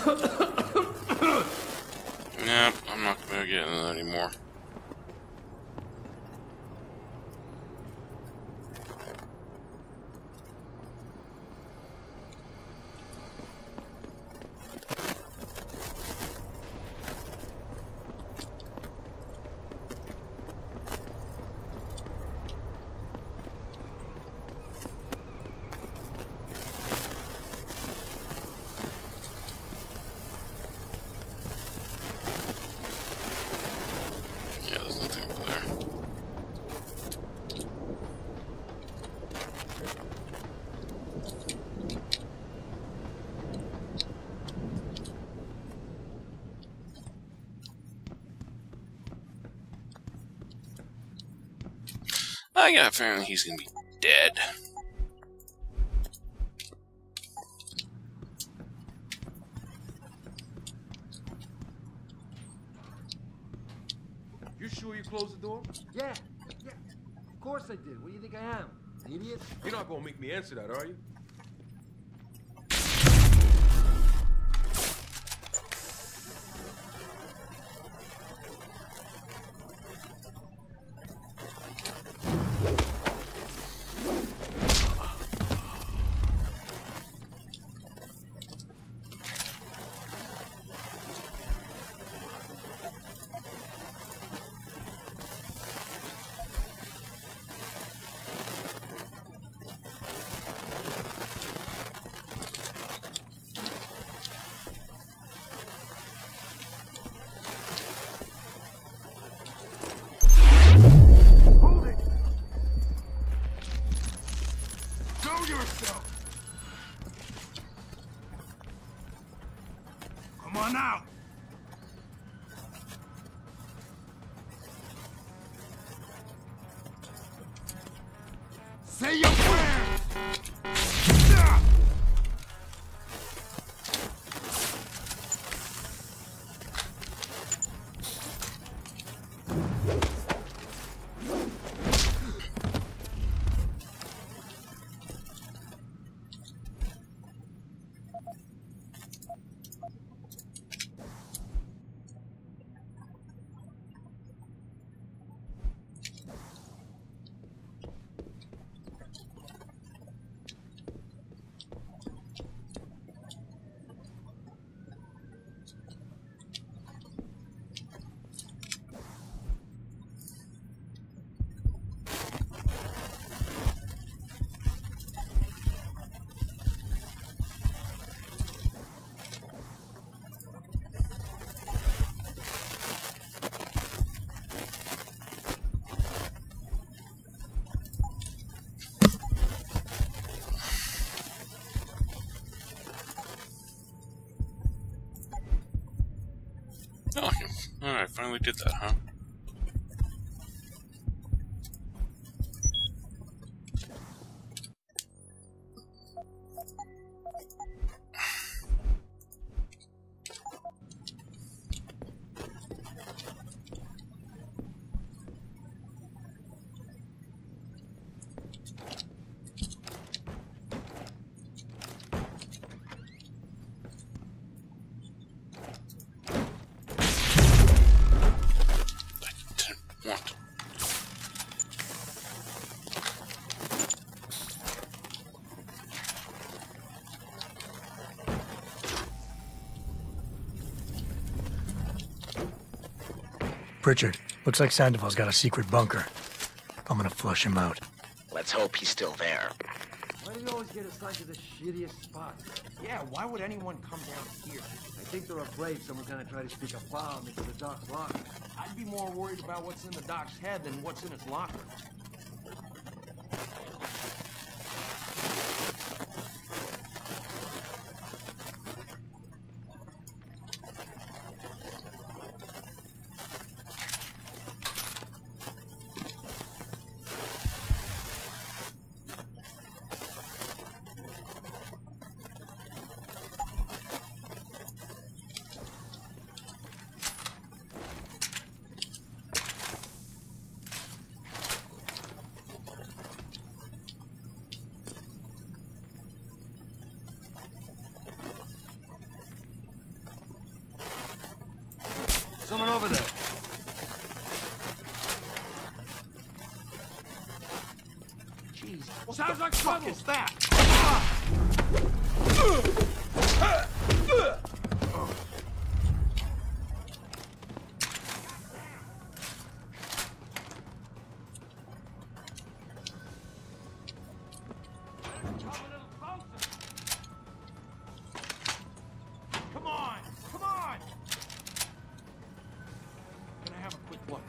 Speaker 2: Nah, I'm not gonna get into that anymore. Yeah, there's nothing over there. I got a feeling he's gonna be dead.
Speaker 21: You sure you closed the door?
Speaker 22: Yeah, of course I did. What do you think I am? An idiot?
Speaker 21: You're not gonna make me answer that, are you?
Speaker 17: Come on out! Say your prayers!
Speaker 2: Oh, alright, finally did that, huh? Want.
Speaker 9: Pritchard, looks like Sandoval's got a secret bunker. I'm gonna flush him out.
Speaker 8: Let's hope he's still there.
Speaker 22: Why do you always get assigned to the shittiest spots?
Speaker 17: Yeah, why would anyone come down here?
Speaker 22: I think they're afraid someone's gonna try to sneak a bomb into the doc's locker.
Speaker 17: I'd be more worried about what's in the doc's head than what's in his locker.
Speaker 15: Someone over there.
Speaker 17: Jeez.
Speaker 15: Sounds like trouble.
Speaker 17: Is that?
Speaker 15: Come on! Come on! Can I have a quick look?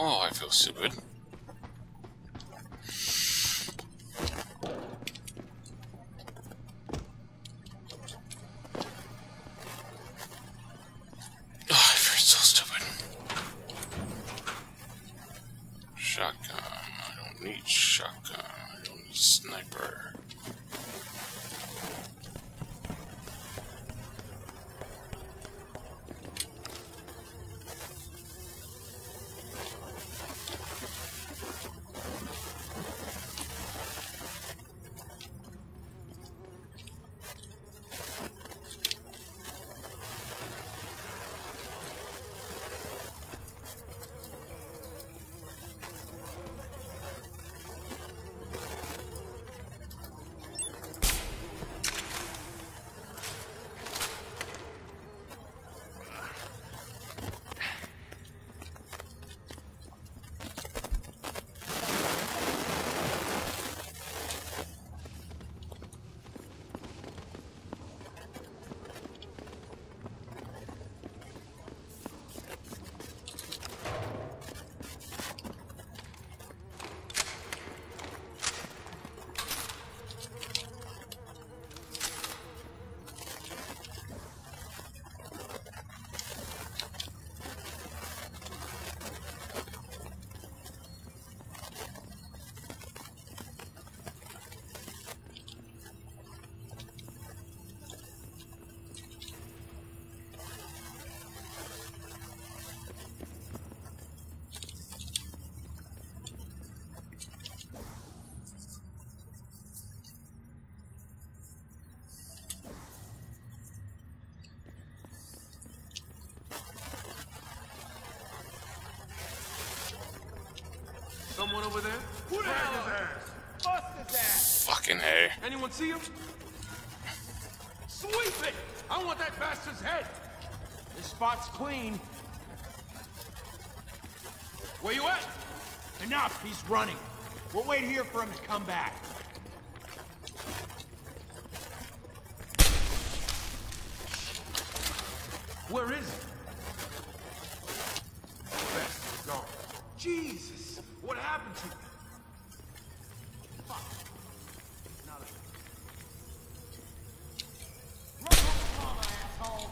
Speaker 2: Oh, I feel stupid. Oh, I feel so stupid. Shotgun. I don't need shotgun. I don't need sniper.
Speaker 15: Someone over there? Who the hell is ass? Bust his ass!
Speaker 2: Fucking hey.
Speaker 15: Anyone see him? Sweep it! I want that bastard's head! This spot's clean. Where you at? Enough, he's running. We'll wait here for him to come back. Where is he? Bastard's gone. Jesus! What happened to you? Fuck. Now that... Run home, mama, asshole!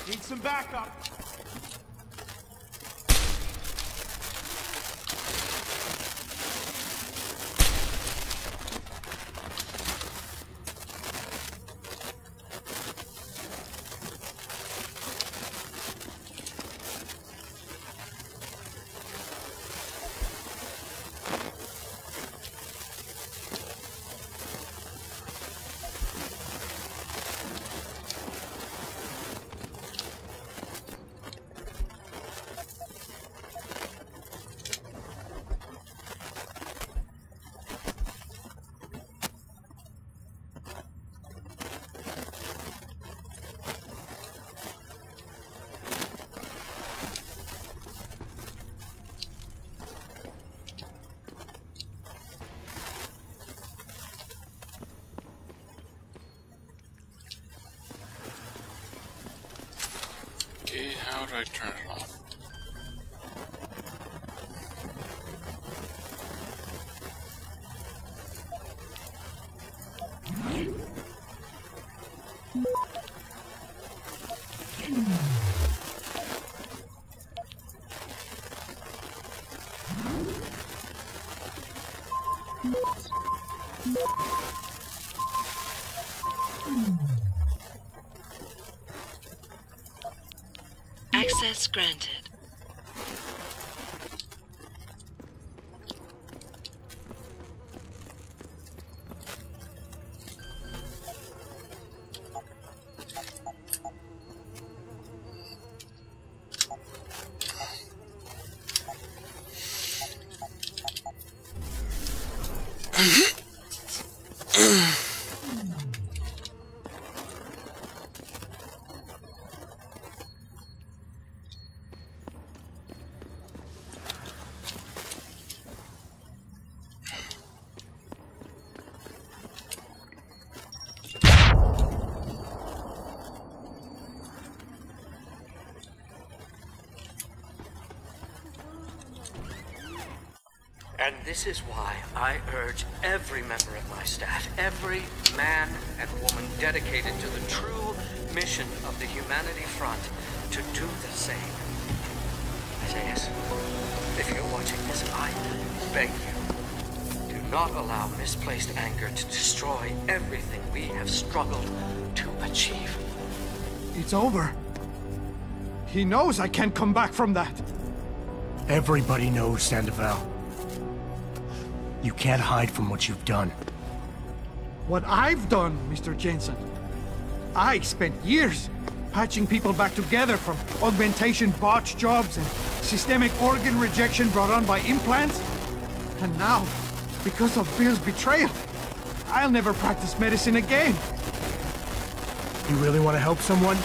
Speaker 19: Need some backup.
Speaker 2: Okay, how do I turn it off?
Speaker 12: Access granted.
Speaker 16: And this is why I urge every member of my staff, every man and woman dedicated to the true mission of the Humanity Front, to do the same. Isaias, if you're watching this, I beg you, do not allow misplaced anger to destroy everything we have struggled to achieve.
Speaker 1: It's over. He knows I can't come back from that.
Speaker 9: Everybody knows, Sandoval. You can't hide from what you've done.
Speaker 1: What I've done, Mr. Jensen. I spent years patching people back together from augmentation botch jobs and systemic organ rejection brought on by implants. And now, because of Bill's betrayal, I'll never practice medicine again.
Speaker 9: You really want to help someone?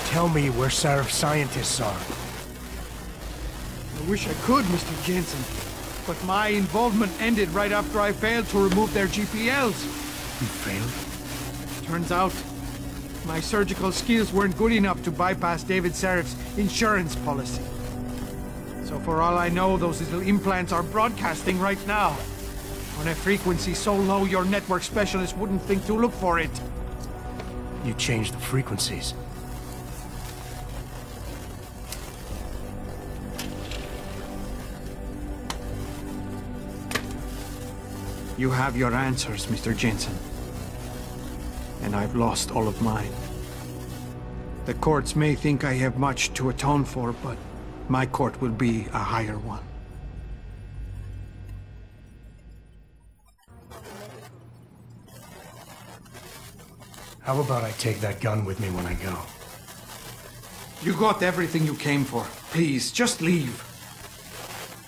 Speaker 9: Tell me where Sarif's scientists are.
Speaker 1: I wish I could, Mr. Jensen. But my involvement ended right after I failed to remove their GPLs.
Speaker 9: You failed?
Speaker 1: Turns out, my surgical skills weren't good enough to bypass David Sarif's insurance policy. So for all I know, those little implants are broadcasting right now. On a frequency so low your network specialist wouldn't think to look for it.
Speaker 9: You changed the frequencies.
Speaker 1: You have your answers, Mr. Jensen. And I've lost all of mine. The courts may think I have much to atone for, but my court will be a higher one.
Speaker 9: How about I take that gun with me when I go?
Speaker 1: You got everything you came for. Please, just leave.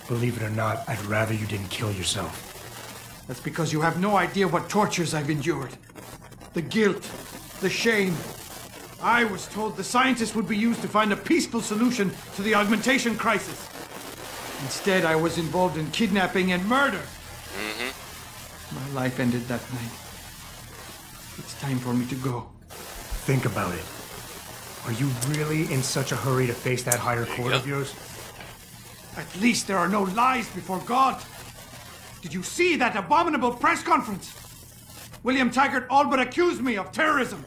Speaker 9: Believe it or not, I'd rather you didn't kill yourself.
Speaker 1: That's because you have no idea what tortures I've endured. The guilt, the shame. I was told the scientists would be used to find a peaceful solution to the augmentation crisis. Instead, I was involved in kidnapping and murder. My life ended that night. It's time for me to go.
Speaker 9: Think about it. Are you really in such a hurry to face that higher court of yours?
Speaker 1: At least there are no lies before God. Did you see that abominable press conference? William Taggart all but accused me of terrorism.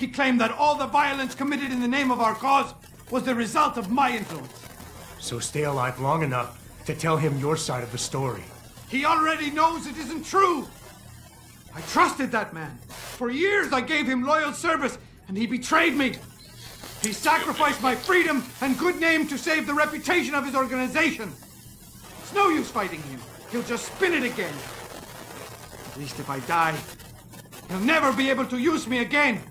Speaker 1: He claimed that all the violence committed in the name of our cause was the result of my influence.
Speaker 9: So stay alive long enough to tell him your side of the story.
Speaker 1: He already knows it isn't true. I trusted that man. For years I gave him loyal service, and he betrayed me. He sacrificed my freedom and good name to save the reputation of his organization. It's no use fighting him. He'll just spin it again. At least if I die, he'll never be able to use me again.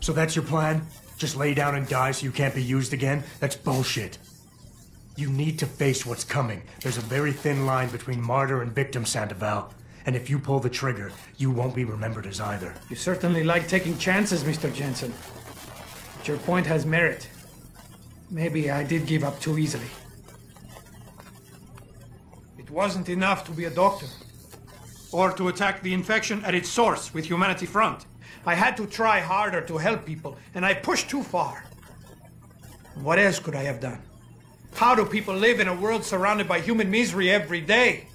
Speaker 9: So that's your plan? Just lay down and die so you can't be used again? That's bullshit. You need to face what's coming. There's a very thin line between martyr and victim, Sandoval. And if you pull the trigger, you won't be remembered as either.
Speaker 1: You certainly like taking chances, Mr. Jensen. But your point has merit. Maybe I did give up too easily. It wasn't enough to be a doctor. Or to attack the infection at its source with Humanity Front. I had to try harder to help people, and I pushed too far. What else could I have done? How do people live in a world surrounded by human misery every day?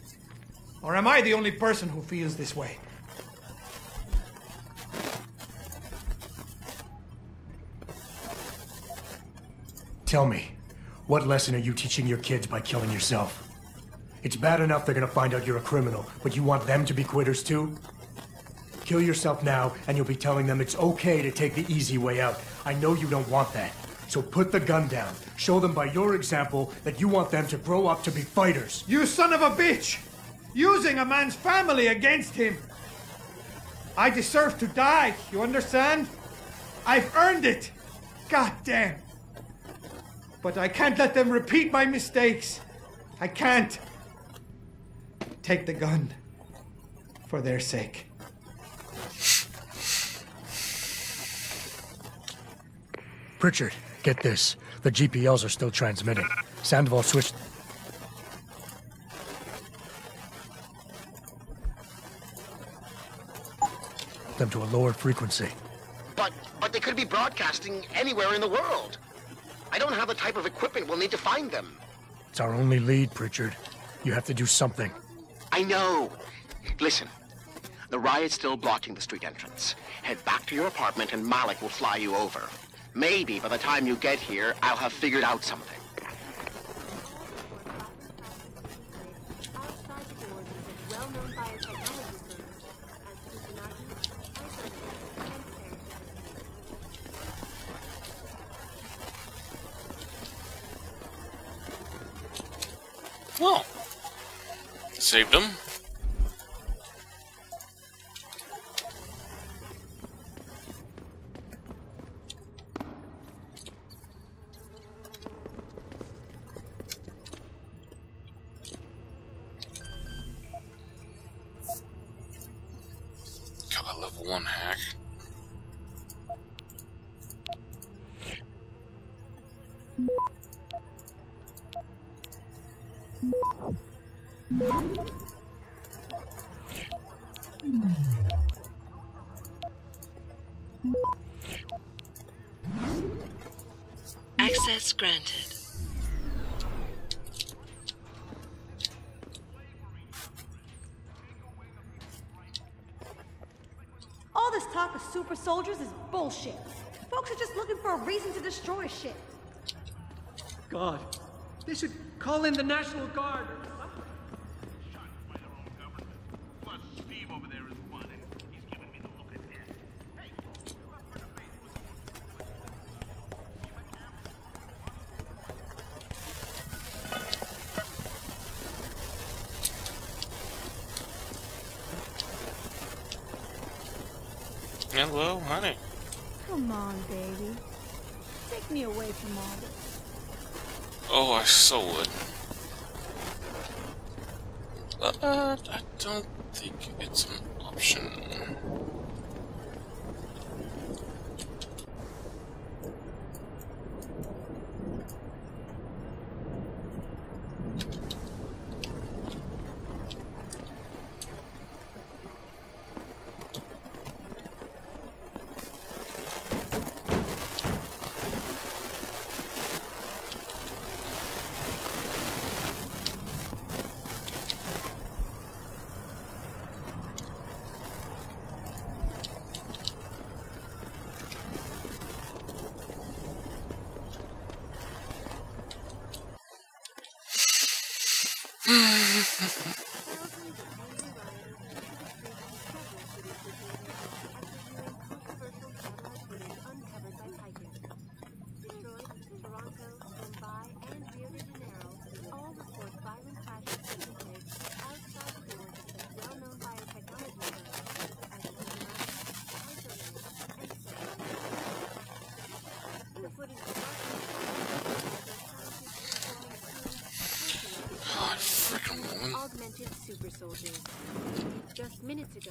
Speaker 1: Or am I the only person who feels this way?
Speaker 9: Tell me, what lesson are you teaching your kids by killing yourself? It's bad enough they're gonna find out you're a criminal, but you want them to be quitters too? Kill yourself now, and you'll be telling them it's okay to take the easy way out. I know you don't want that. So put the gun down. Show them by your example that you want them to grow up to be fighters.
Speaker 1: You son of a bitch! Using a man's family against him! I deserve to die, you understand? I've earned it! God damn! But I can't let them repeat my mistakes. I can't. Take the gun. For their sake.
Speaker 9: Pritchard, get this. The GPLs are still transmitting. Sandoval switched them to a lower frequency.
Speaker 8: But they could be broadcasting anywhere in the world. I don't have the type of equipment we'll need to find them.
Speaker 9: It's our only lead, Pritchard. You have to do something.
Speaker 8: I know. Listen, the riot's still blocking the street entrance. Head back to your apartment and Malik will fly you over. Maybe by the time you get here, I'll have figured out something.
Speaker 2: Well, saved him. Got a level 1 hack.
Speaker 12: Access granted.
Speaker 6: All this talk of super soldiers is bullshit. Folks are just looking for a reason to destroy shit.
Speaker 7: God, they should call in the National Guard.
Speaker 2: Hello, honey.
Speaker 6: Come on, baby. Take me away from all this.
Speaker 2: Oh, I so would. But I don't think it's an option.
Speaker 10: Augmented super soldiers. Just minutes ago.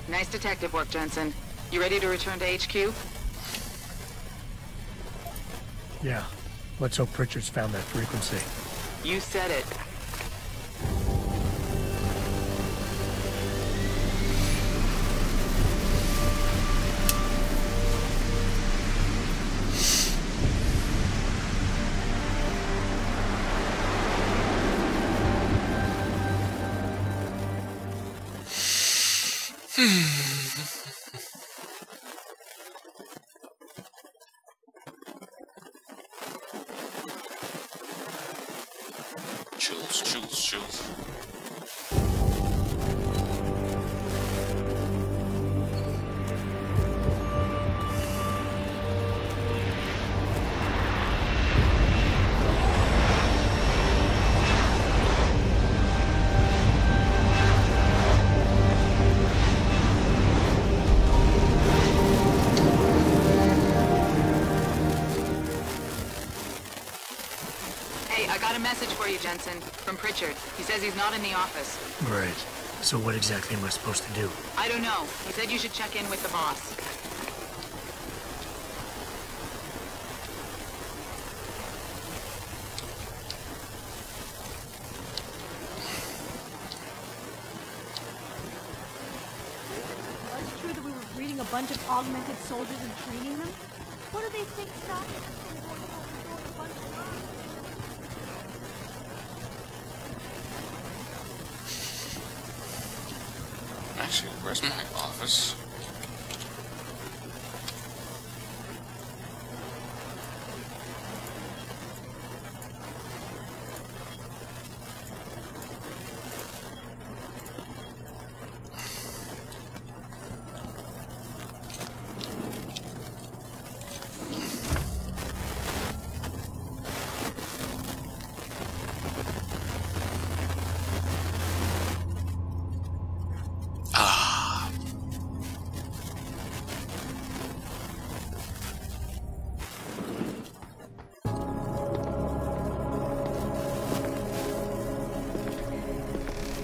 Speaker 4: Nice detective work, Jensen. You ready to return to HQ?
Speaker 9: Yeah. Let's hope Pritchard's found that frequency.
Speaker 4: You said it.
Speaker 2: Chills.
Speaker 4: I got a message for you, Jensen, from Pritchard. He says he's not in the office.
Speaker 9: Right. So what exactly am I supposed to do?
Speaker 4: I don't know. He said you should check in with the boss.
Speaker 6: Was it true that we were breeding a bunch of augmented soldiers and training them? What do they think stopped us from going to control a bunch of lives?
Speaker 2: Actually, where's my office?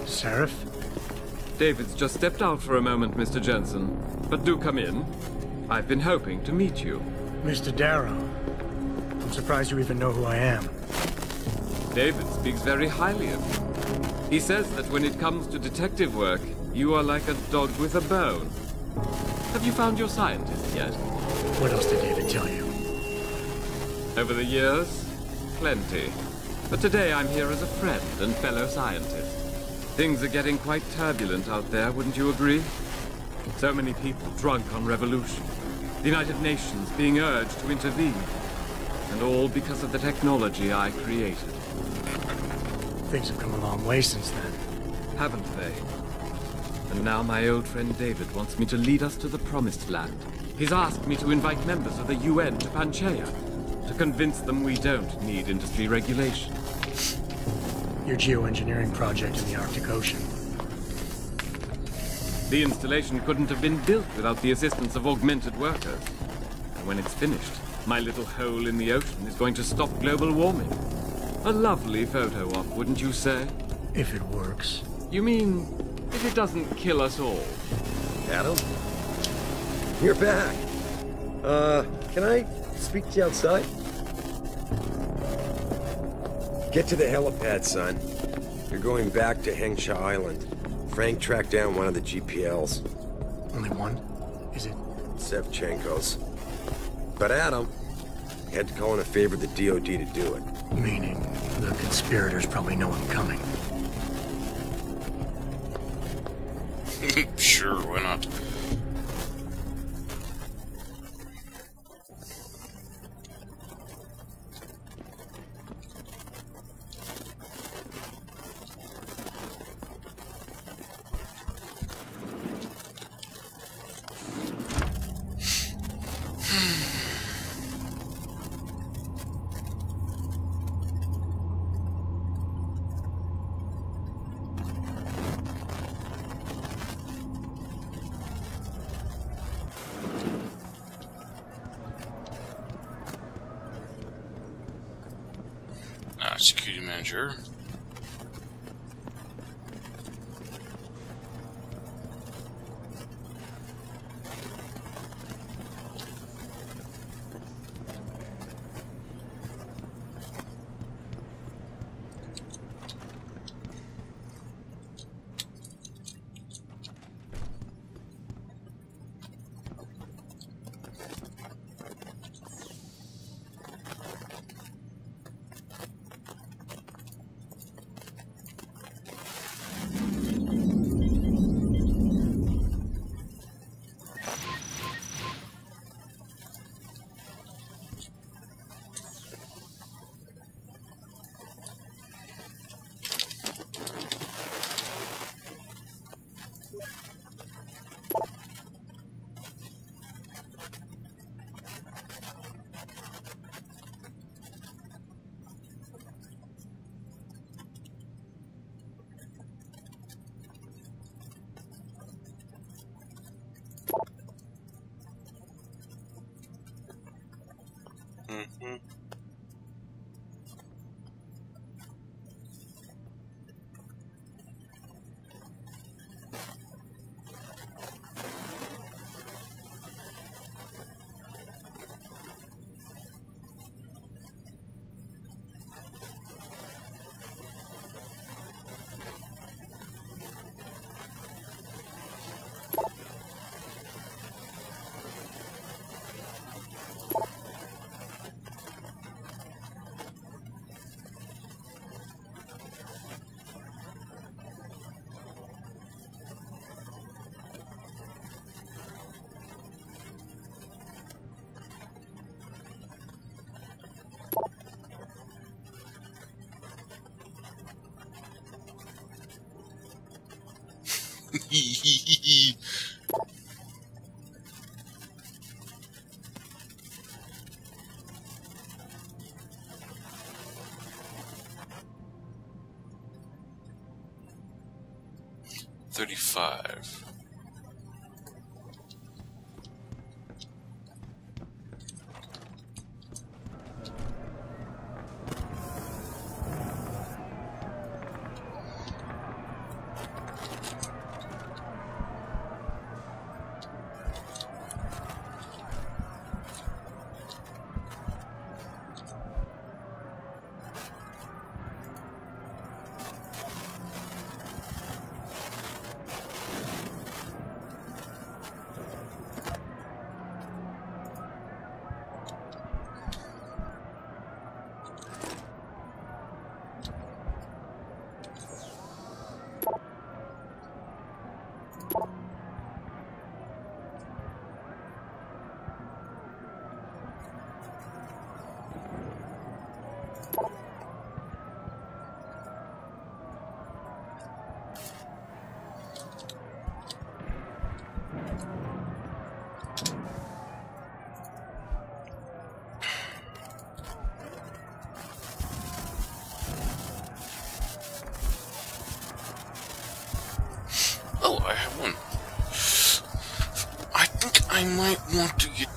Speaker 9: Seraph?
Speaker 11: David's just stepped out for a moment, Mr. Jensen. But do come in. I've been hoping to meet you.
Speaker 9: Mr. Darrow. I'm surprised you even know who I am.
Speaker 11: David speaks very highly of you. He says that when it comes to detective work, you are like a dog with a bone. Have you found your scientist yet?
Speaker 9: What else did David tell you?
Speaker 11: Over the years? Plenty. But today I'm here as a friend and fellow scientist. Things are getting quite turbulent out there, wouldn't you agree? So many people drunk on revolution. The United Nations being urged to intervene. And all because of the technology I created.
Speaker 9: Things have come a long way since then.
Speaker 11: Haven't they? And now my old friend David wants me to lead us to the Promised Land. He's asked me to invite members of the UN to Panchaea, to convince them we don't need industry regulation.
Speaker 9: Your geoengineering project in the Arctic Ocean.
Speaker 11: The installation couldn't have been built without the assistance of augmented workers. And when it's finished, my little hole in the ocean is going to stop global warming. A lovely photo op, wouldn't you say?
Speaker 9: If it works.
Speaker 11: You mean, if it doesn't kill us all?
Speaker 5: Adam? You're back. Can I speak to you outside? Get to the helipad, son. You're going back to Hengsha Island. Frank tracked down one of the GPLs.
Speaker 9: Only one? Is it?
Speaker 5: Sevchenko's. But Adam had to call in a favor of the DOD to do it.
Speaker 9: Meaning, the conspirators probably know I'm coming.
Speaker 2: Sure, why not? Security manager. Mm-hmm. $35. Oh, I have one. I think I might want to get...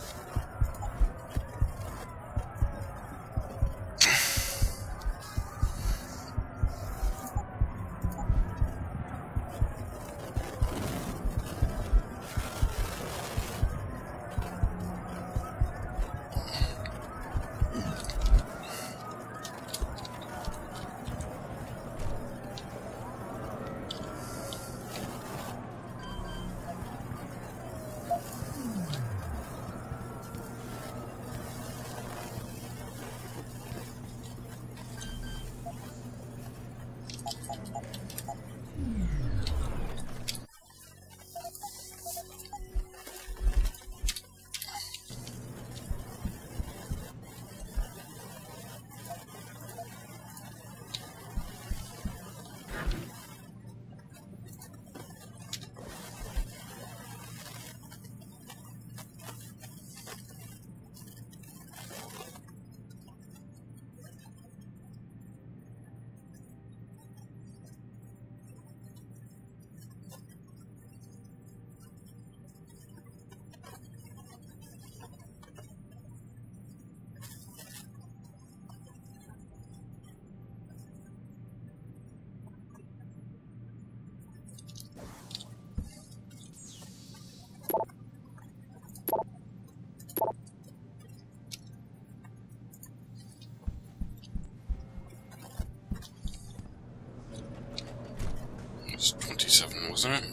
Speaker 2: It's 27, wasn't it?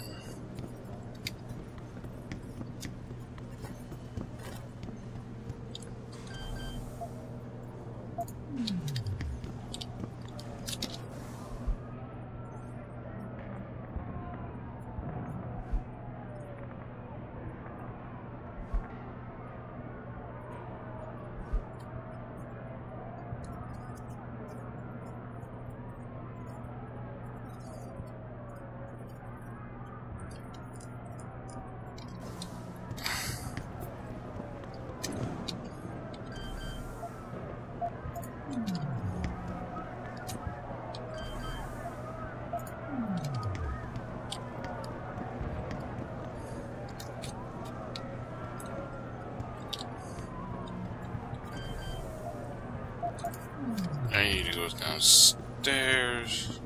Speaker 2: I need to go downstairs.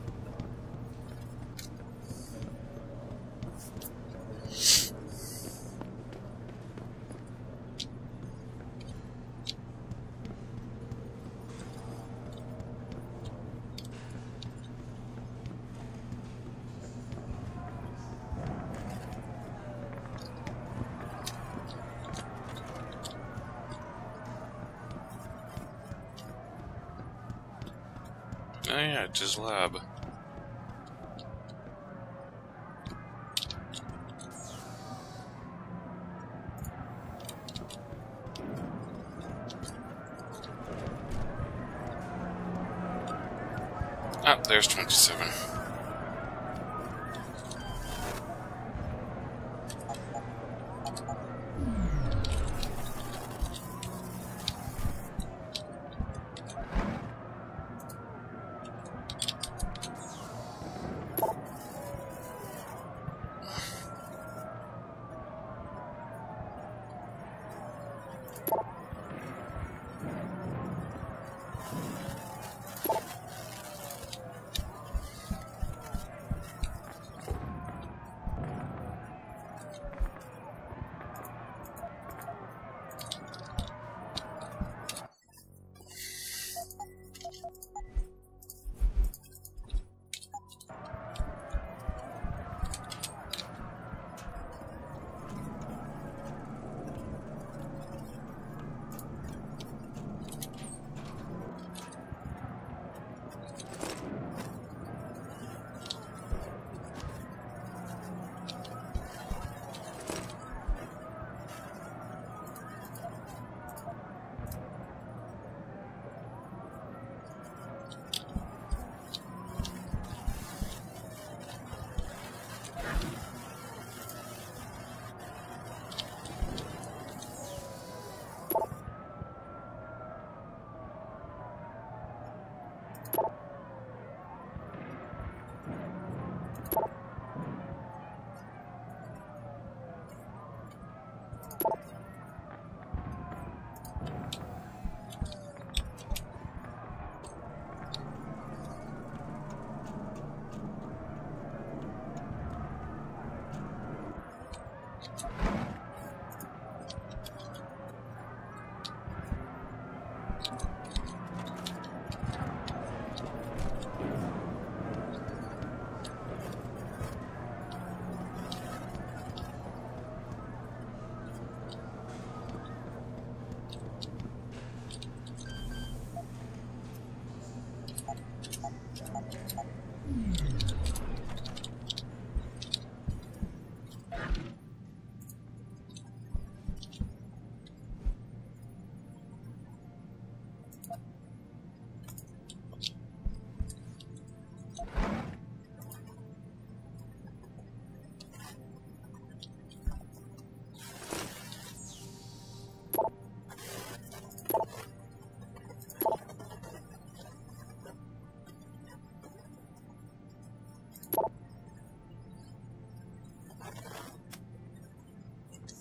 Speaker 2: Oh yeah, it's his lab. Ah, there's 27.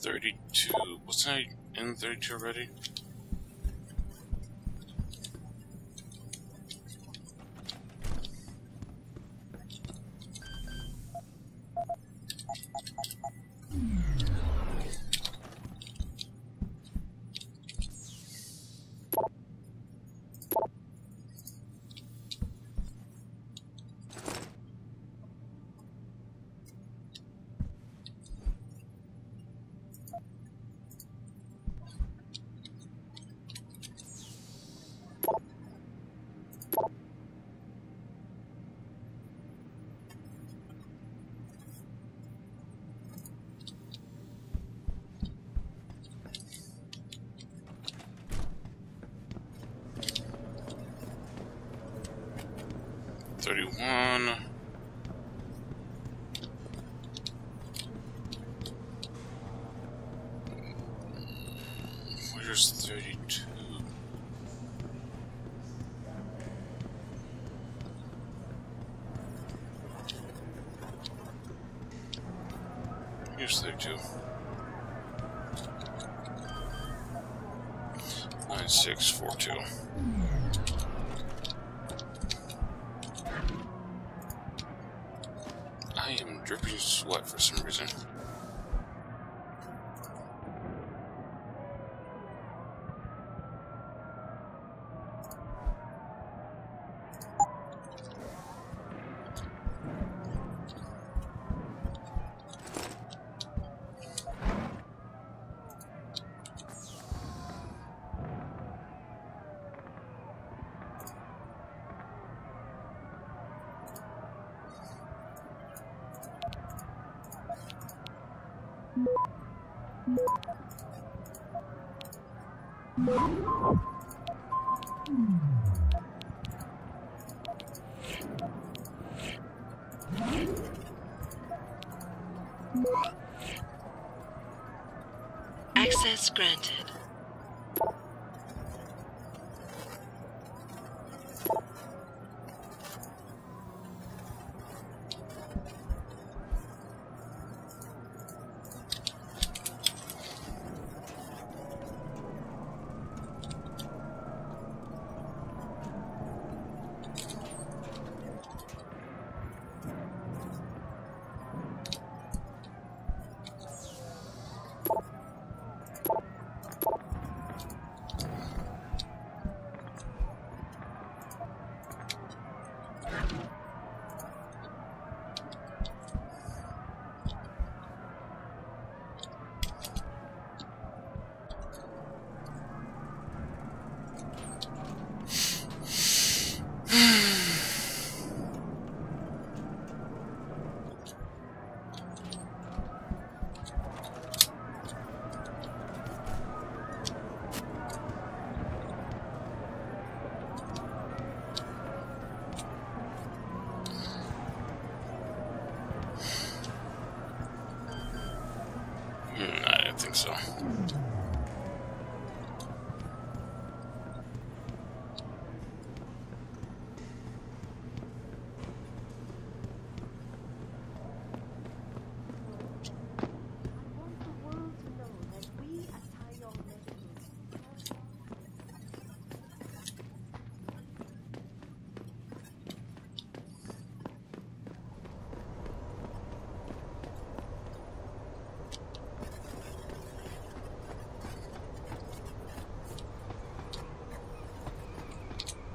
Speaker 2: 32. Wasn't I in 32 already? Where's 32? Here's 32. 9642. I am dripping sweat for some reason.
Speaker 12: Access granted. I didn't think so.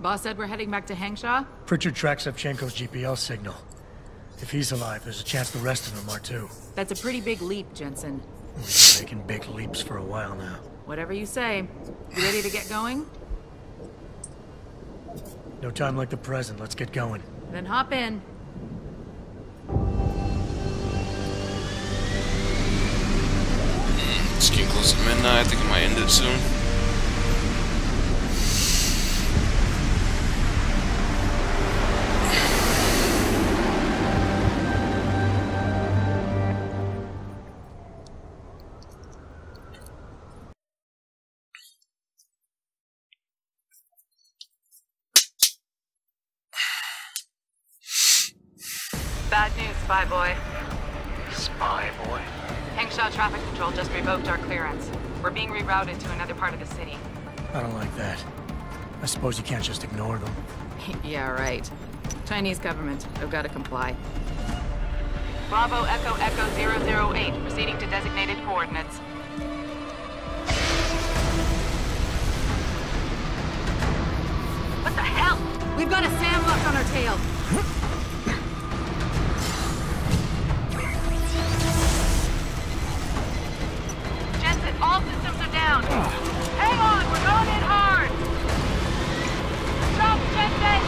Speaker 4: Boss said we're heading back to Hangshaw?
Speaker 9: Pritchard tracks Shevchenko's GPL signal. If he's alive, there's a chance the rest of them are too.
Speaker 4: That's a pretty big leap, Jensen.
Speaker 9: We've been making big leaps for a while now.
Speaker 4: Whatever you say. You ready to get going?
Speaker 9: No time like the present. Let's get going.
Speaker 4: Then hop in.
Speaker 2: It's getting close to midnight. I think I might end it soon.
Speaker 4: Bad news, Spy Boy.
Speaker 20: Spy Boy?
Speaker 4: Hengsha Traffic Control just revoked our clearance. We're being rerouted to another part of the city.
Speaker 9: I don't like that. I suppose you can't just ignore them.
Speaker 4: Yeah, right. Chinese government. I've got to comply. Bravo Echo Echo 008, proceeding to designated coordinates. What the hell? We've got a sandbox on our tail. Jensen, all systems are down. Hang on, we're going in hard. Jump, Jensen!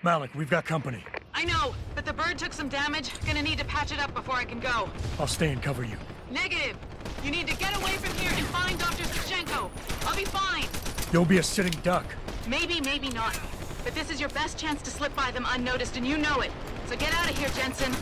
Speaker 9: Malik, we've got company.
Speaker 4: I know, but the bird took some damage. Gonna need to patch it up before I can go.
Speaker 9: I'll stay and cover you.
Speaker 4: Negative! You need to get away from here and find Dr. Sachenko. I'll be fine.
Speaker 9: You'll be a sitting duck.
Speaker 4: Maybe, maybe not. But this is your best chance to slip by them unnoticed, and you know it. So get out of here, Jensen.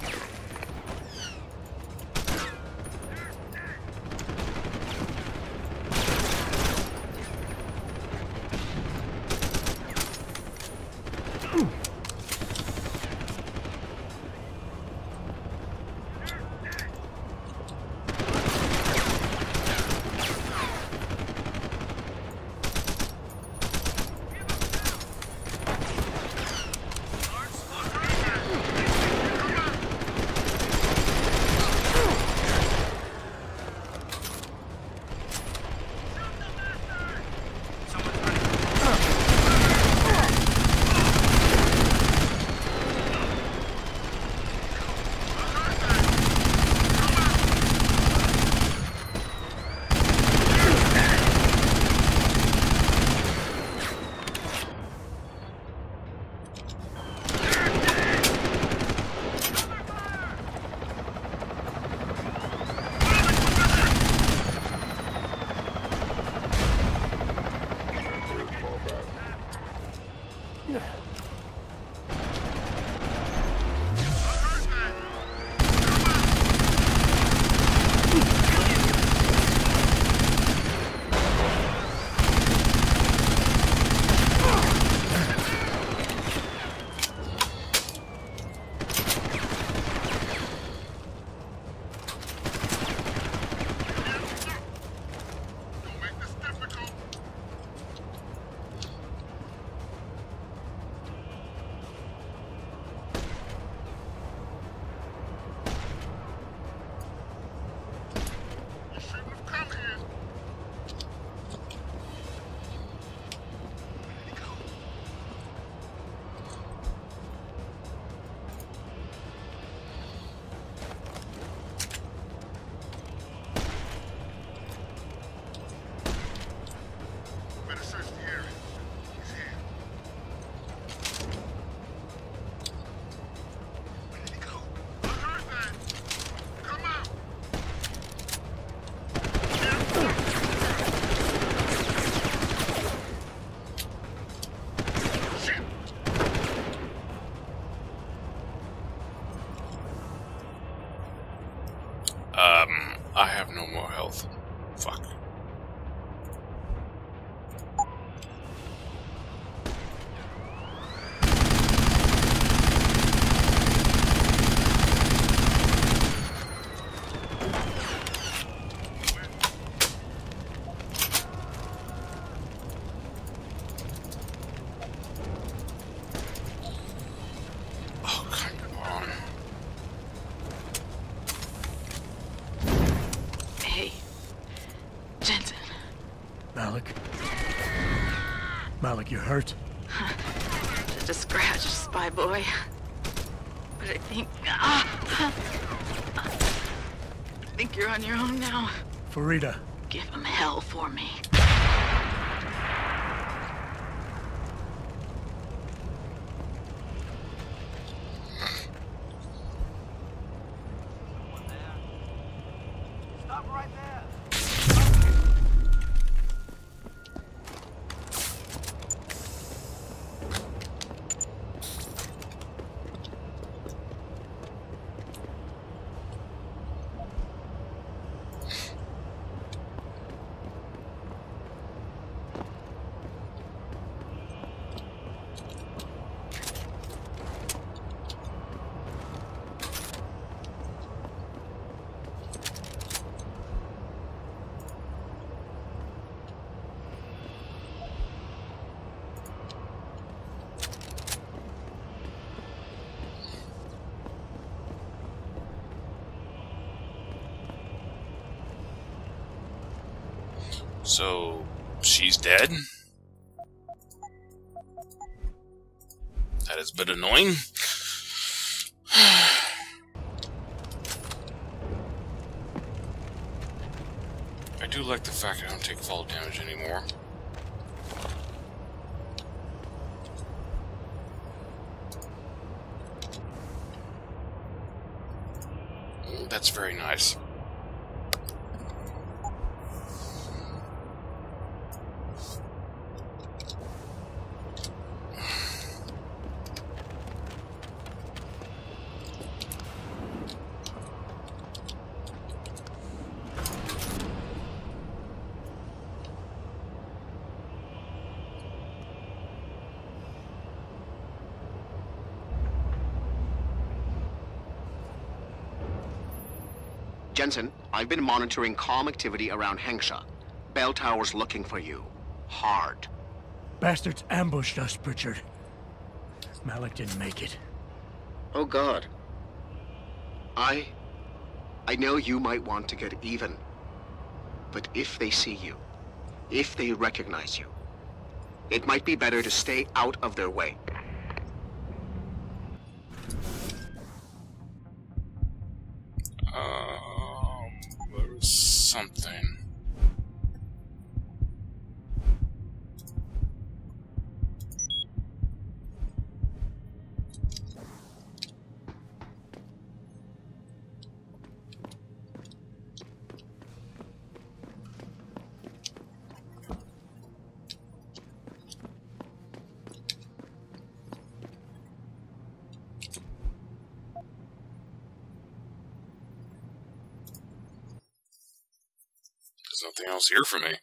Speaker 2: I have no more health. Fuck.
Speaker 9: Malik, you hurt?
Speaker 4: Just a scratch, spy boy. But I think you're on your own now.
Speaker 9: Farida.
Speaker 4: Give him hell for me.
Speaker 15: Stop right there.
Speaker 2: So, she's dead? That is a bit annoying. I do like the fact I don't take fall damage anymore. That's very nice.
Speaker 8: Jensen, I've been monitoring comm activity around Hengsha. Bell Tower's looking for you. Hard.
Speaker 9: Bastards ambushed us, Pritchard. Malik didn't make it.
Speaker 8: Oh God. I know you might want to get even. But if they see you, if they recognize you, it might be better to stay out of their way.
Speaker 2: Something. There's nothing else here for me.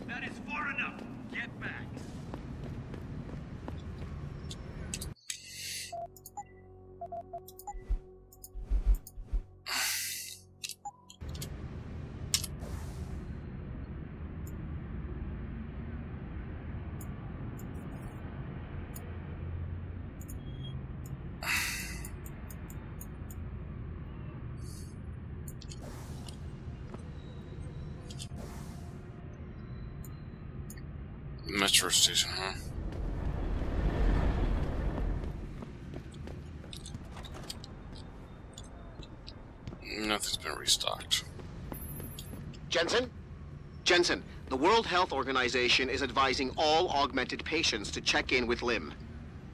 Speaker 15: That is far enough. Get back.
Speaker 2: Metro station, huh? Nothing's been restocked.
Speaker 8: Jensen? Jensen, the World Health Organization is advising all augmented patients to check in with Lim.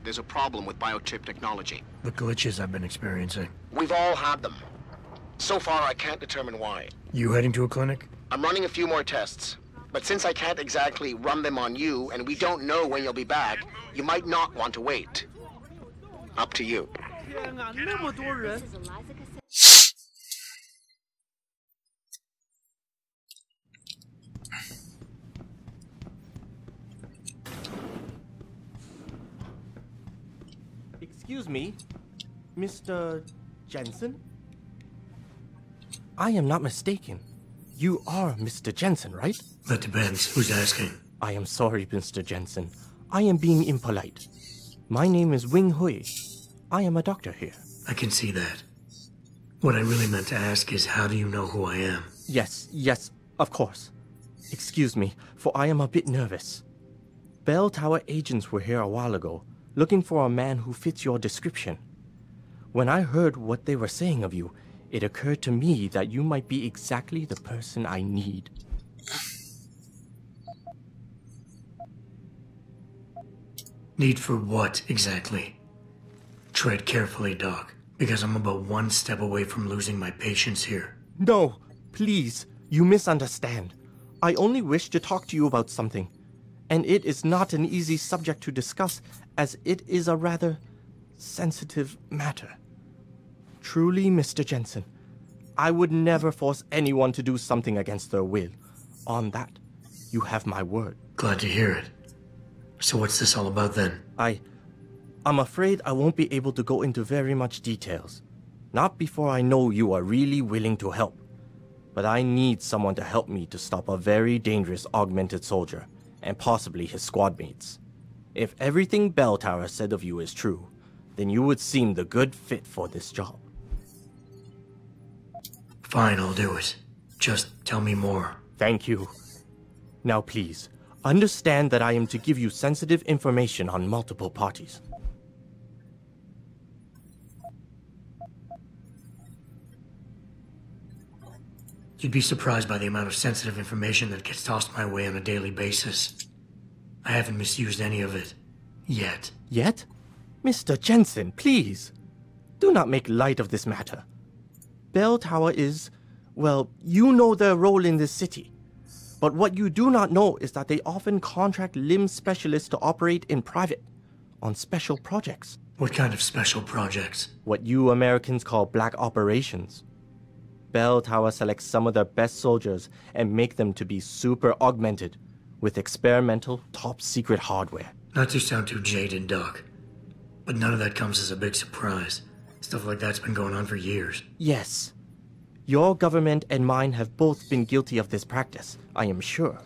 Speaker 8: There's a problem with biochip technology.
Speaker 9: The glitches I've been experiencing.
Speaker 8: We've all had them. So far, I can't determine why.
Speaker 9: You heading to a clinic?
Speaker 8: I'm running a few more tests. But since I can't exactly run them on you, and we don't know when you'll be back, you might not want to wait. Up to you.
Speaker 13: Excuse me, Mr. Jensen? I am not mistaken. You are Mr. Jensen, right?
Speaker 9: That depends. Who's asking?
Speaker 13: I am sorry, Mr. Jensen. I am being impolite. My name is Wing Hui. I am a doctor here.
Speaker 9: I can see that. What I really meant to ask is, how do you know who I am?
Speaker 13: Yes, of course. Excuse me, for I am a bit nervous. Bell Tower agents were here a while ago, looking for a man who fits your description. When I heard what they were saying of you, it occurred to me that you might be exactly the person I need.
Speaker 9: Need for what, exactly? Tread carefully, Doc, because I'm about one step away from losing my patience here.
Speaker 13: No, please, you misunderstand. I only wish to talk to you about something. And it is not an easy subject to discuss, as it is a rather sensitive matter. Truly, Mr. Jensen, I would never force anyone to do something against their will. On that, you have my word.
Speaker 9: Glad to hear it. So what's this all about then?
Speaker 13: I'm afraid I won't be able to go into very much details. Not before I know you are really willing to help. But I need someone to help me to stop a very dangerous augmented soldier, and possibly his squad mates. If everything Bell Tower said of you is true, then you would seem the good fit for this job.
Speaker 9: Fine, I'll do it. Just tell me more.
Speaker 13: Thank you. Now please, understand that I am to give you sensitive information on multiple parties.
Speaker 9: You'd be surprised by the amount of sensitive information that gets tossed my way on a daily basis. I haven't misused any of it. Yet.
Speaker 13: Yet? Mr. Jensen, please. Do not make light of this matter. Bell Tower is, well, you know their role in this city. But what you do not know is that they often contract limb specialists to operate in private, on special projects.
Speaker 9: What kind of special projects?
Speaker 13: What you Americans call black operations. Bell Tower selects some of their best soldiers and make them to be super augmented with experimental, top-secret hardware.
Speaker 9: Not to sound too jaded, Doc, but none of that comes as a big surprise. Stuff like that's been going on for years.
Speaker 13: Yes. Your government and mine have both been guilty of this practice, I am sure.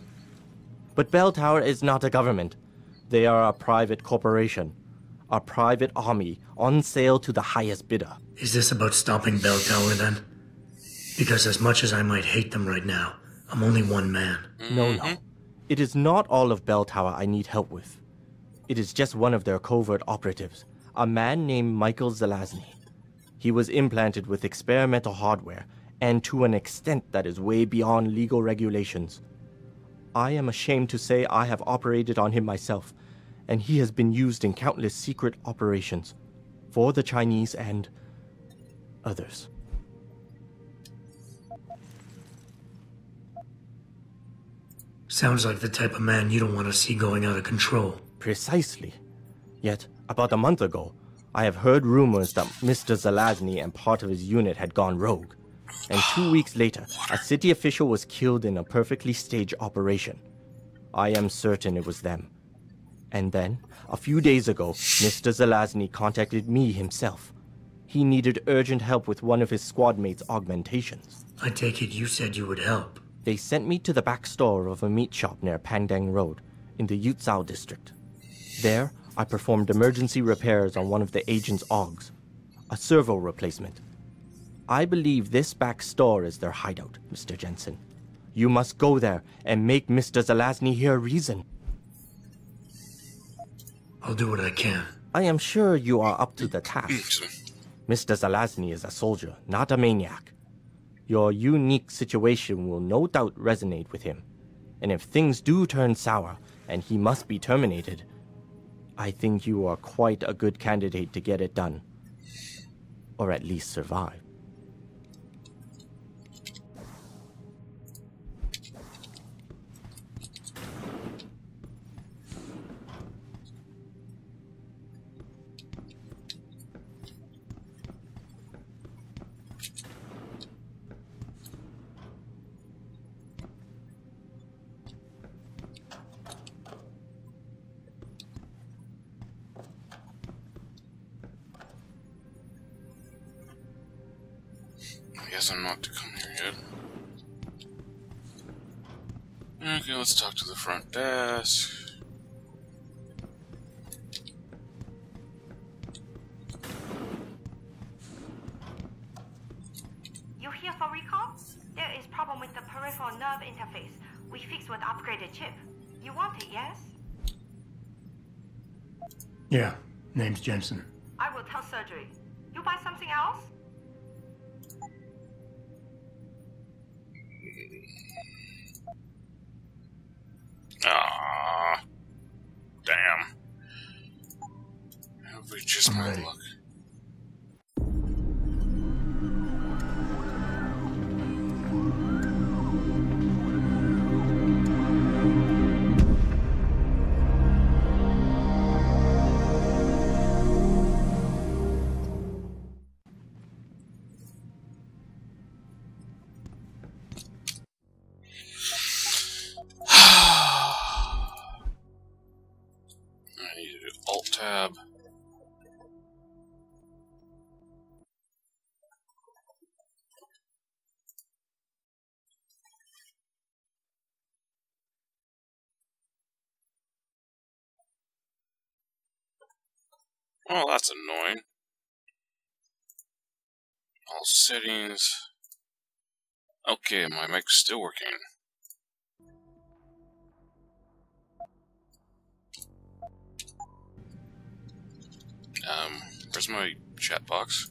Speaker 13: But Bell Tower is not a government. They are a private corporation. A private army on sale to the highest bidder.
Speaker 9: Is this about stopping Bell Tower then? Because as much as I might hate them right now, I'm only one man.
Speaker 13: No. It is not all of Bell Tower I need help with. It is just one of their covert operatives, a man named Michael Zelazny. He was implanted with experimental hardware, and to an extent that is way beyond legal regulations. I am ashamed to say I have operated on him myself, and he has been used in countless secret operations for the Chinese and others.
Speaker 9: Sounds like the type of man you don't want to see going out of control.
Speaker 13: Precisely. Yet, about a month ago, I have heard rumors that Mr. Zelazny and part of his unit had gone rogue. And 2 weeks later, a city official was killed in a perfectly staged operation. I am certain it was them. And then, a few days ago, Mr. Zelazny contacted me himself. He needed urgent help with one of his squad mates' augmentations.
Speaker 9: I take it you said you would help.
Speaker 13: They sent me to the back store of a meat shop near Pandang Road, in the Yutzao district. There, I performed emergency repairs on one of the agent's augs, a servo replacement. I believe this back store is their hideout, Mr. Jensen. You must go there and make Mr. Zelazny hear reason.
Speaker 9: I'll do what I can.
Speaker 13: I am sure you are up to the task. Mr. Zelazny is a soldier, not a maniac. Your unique situation will no doubt resonate with him. And if things do turn sour, and he must be terminated, I think you are quite a good candidate to get it done. Or at least survive.
Speaker 2: I'm not to come here yet. Okay, let's talk to the front desk.
Speaker 10: You here for recall? There is problem with the peripheral nerve interface. We fixed with upgraded chip. You want it, yes?
Speaker 9: Yeah, name's Jensen.
Speaker 10: I will tell surgery. You buy something else?
Speaker 2: Ah, damn. Have we just my luck? Fab. Oh, that's annoying. All settings. Okay, my mic's still working. Where's my chat box?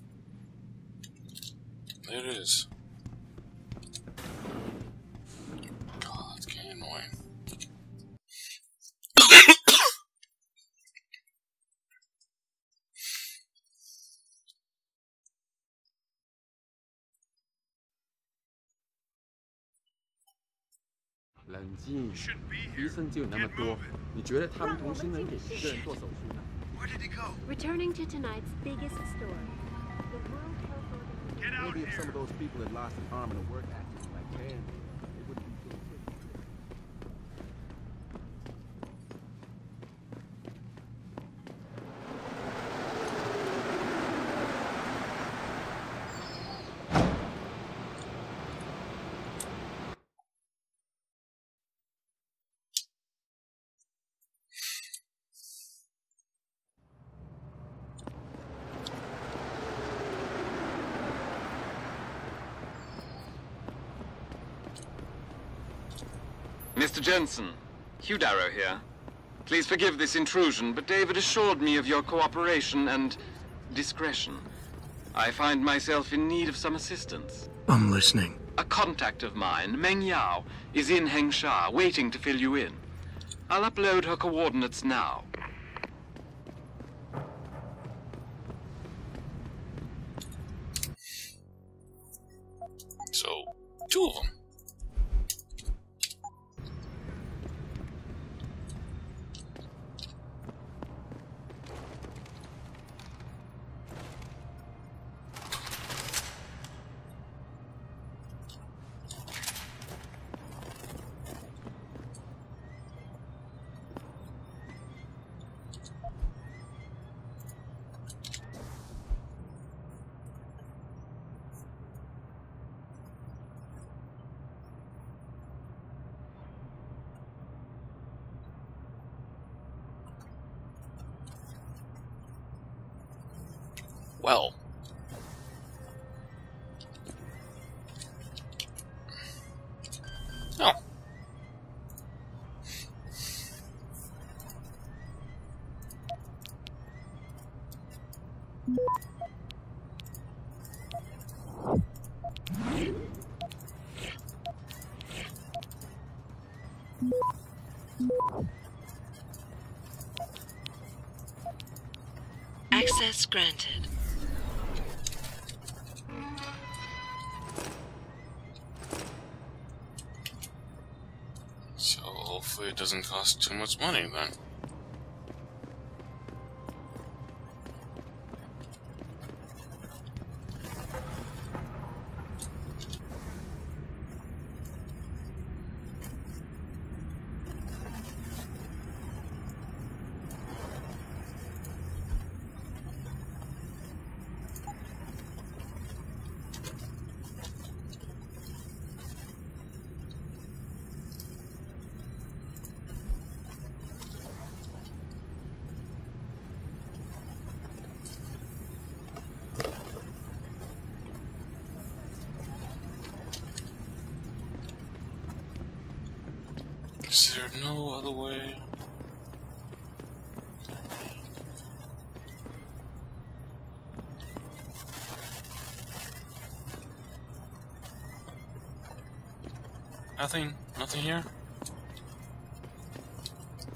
Speaker 2: There it is. God, that's getting annoying.
Speaker 14: Returning to tonight's biggest story.
Speaker 18: Maybe if some of those people had lost an arm in a work accident like Dan, it wouldn't be so quick.
Speaker 11: Mr. Jensen, Hugh Darrow here. Please forgive this intrusion, but David assured me of your cooperation and discretion. I find myself in need of some assistance.
Speaker 9: I'm listening.
Speaker 11: A contact of mine, Meng Yao, is in Hengsha, waiting to fill you in. I'll upload her coordinates now.
Speaker 2: So, 2 of them. Well. Oh.
Speaker 12: Access granted.
Speaker 2: So hopefully it doesn't cost too much money then. Is there no other way? Nothing here?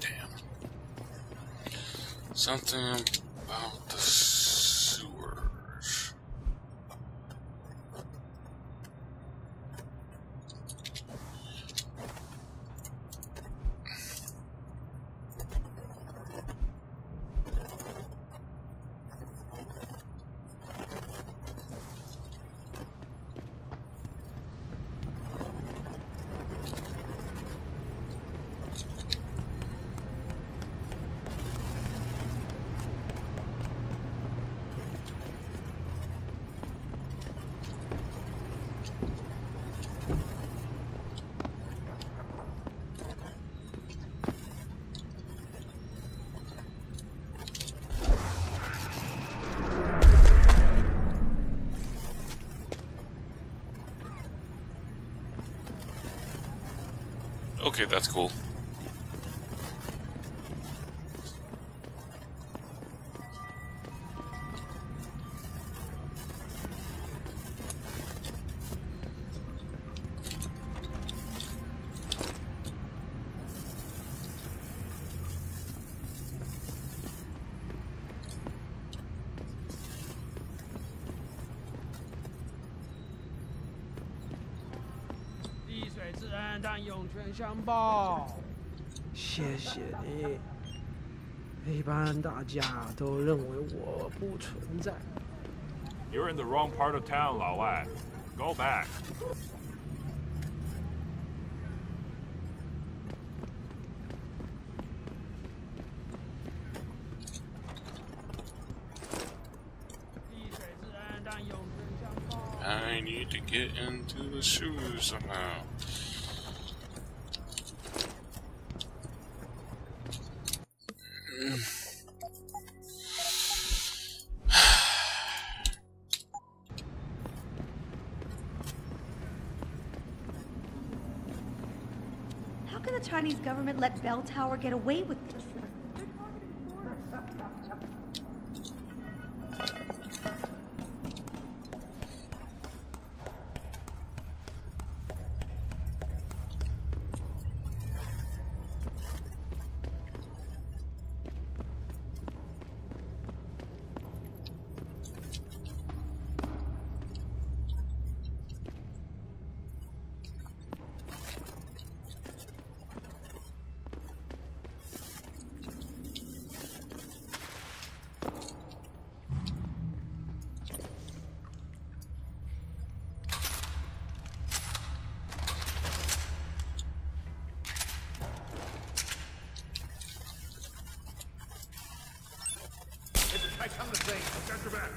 Speaker 2: Damn. Something about the sewers. Okay, that's cool.
Speaker 7: 谢谢你。一般大家都认为我不存在。
Speaker 3: You're in the wrong part of town, 老外. Go back.
Speaker 2: I need to get into the shoes somehow.
Speaker 6: How can the Chinese government let Bell Tower get away with this?
Speaker 3: I come to say, got your back.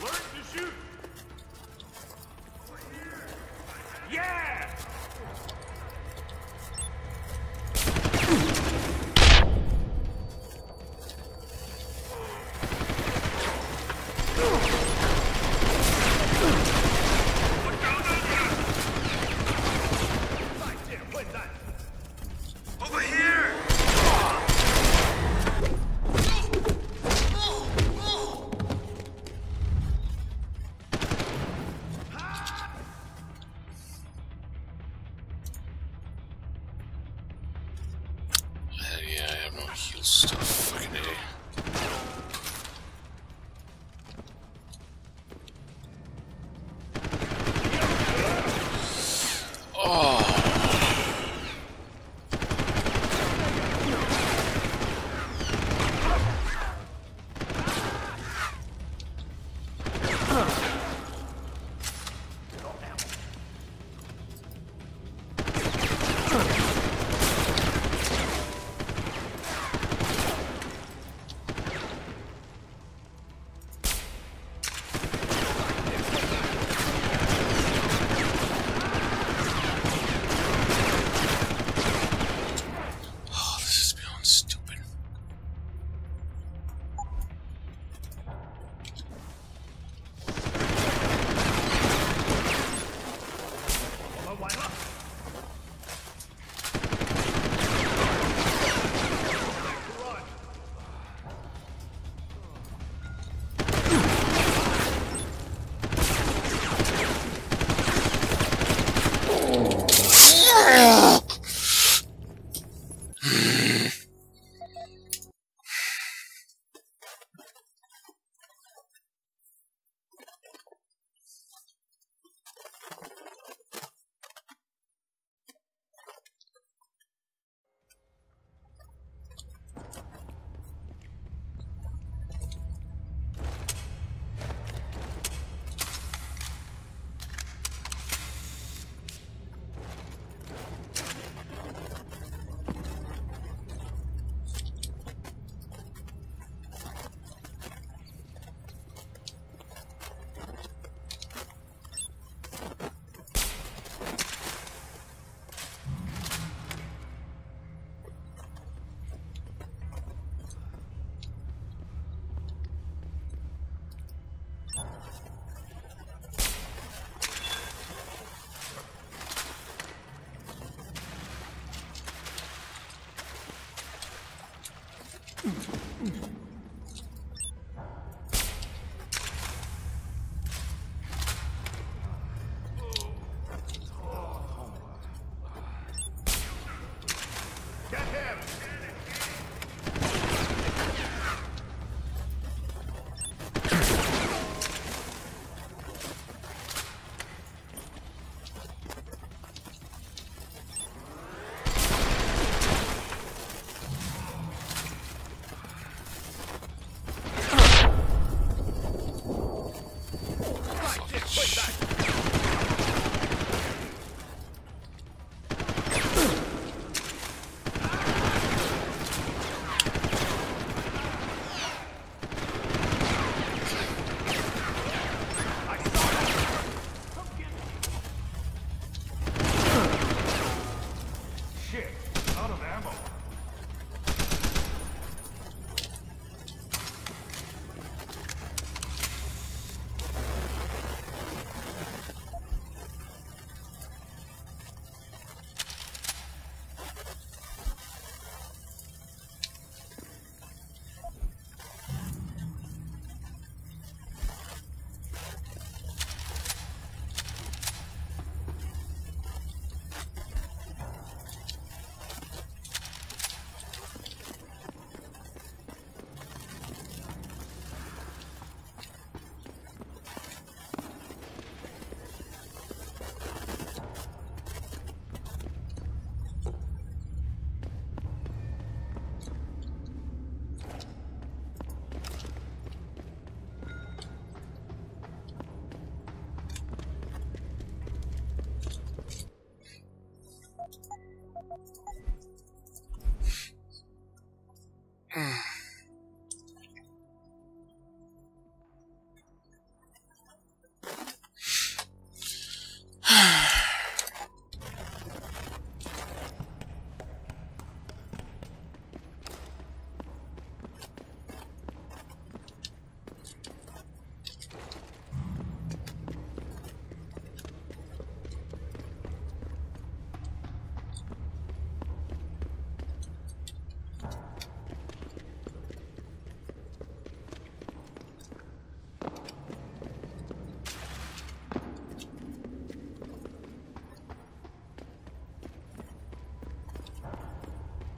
Speaker 3: Learn to shoot. Yeah!
Speaker 17: Over here!
Speaker 2: Yeah, I have no heal stuff. Fucking A.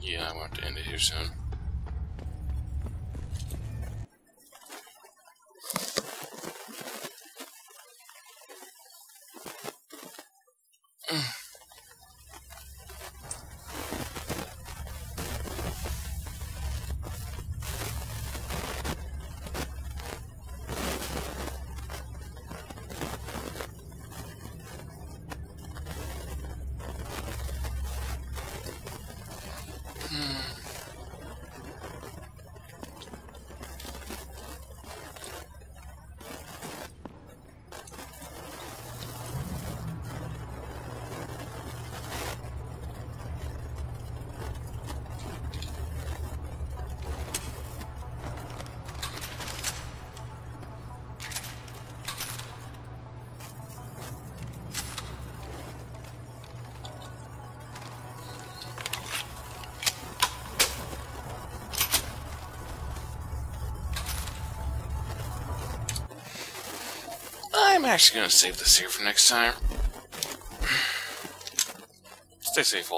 Speaker 2: Yeah, I'm going to end it here soon. I'm actually going to save this here for next time. Stay safe, all.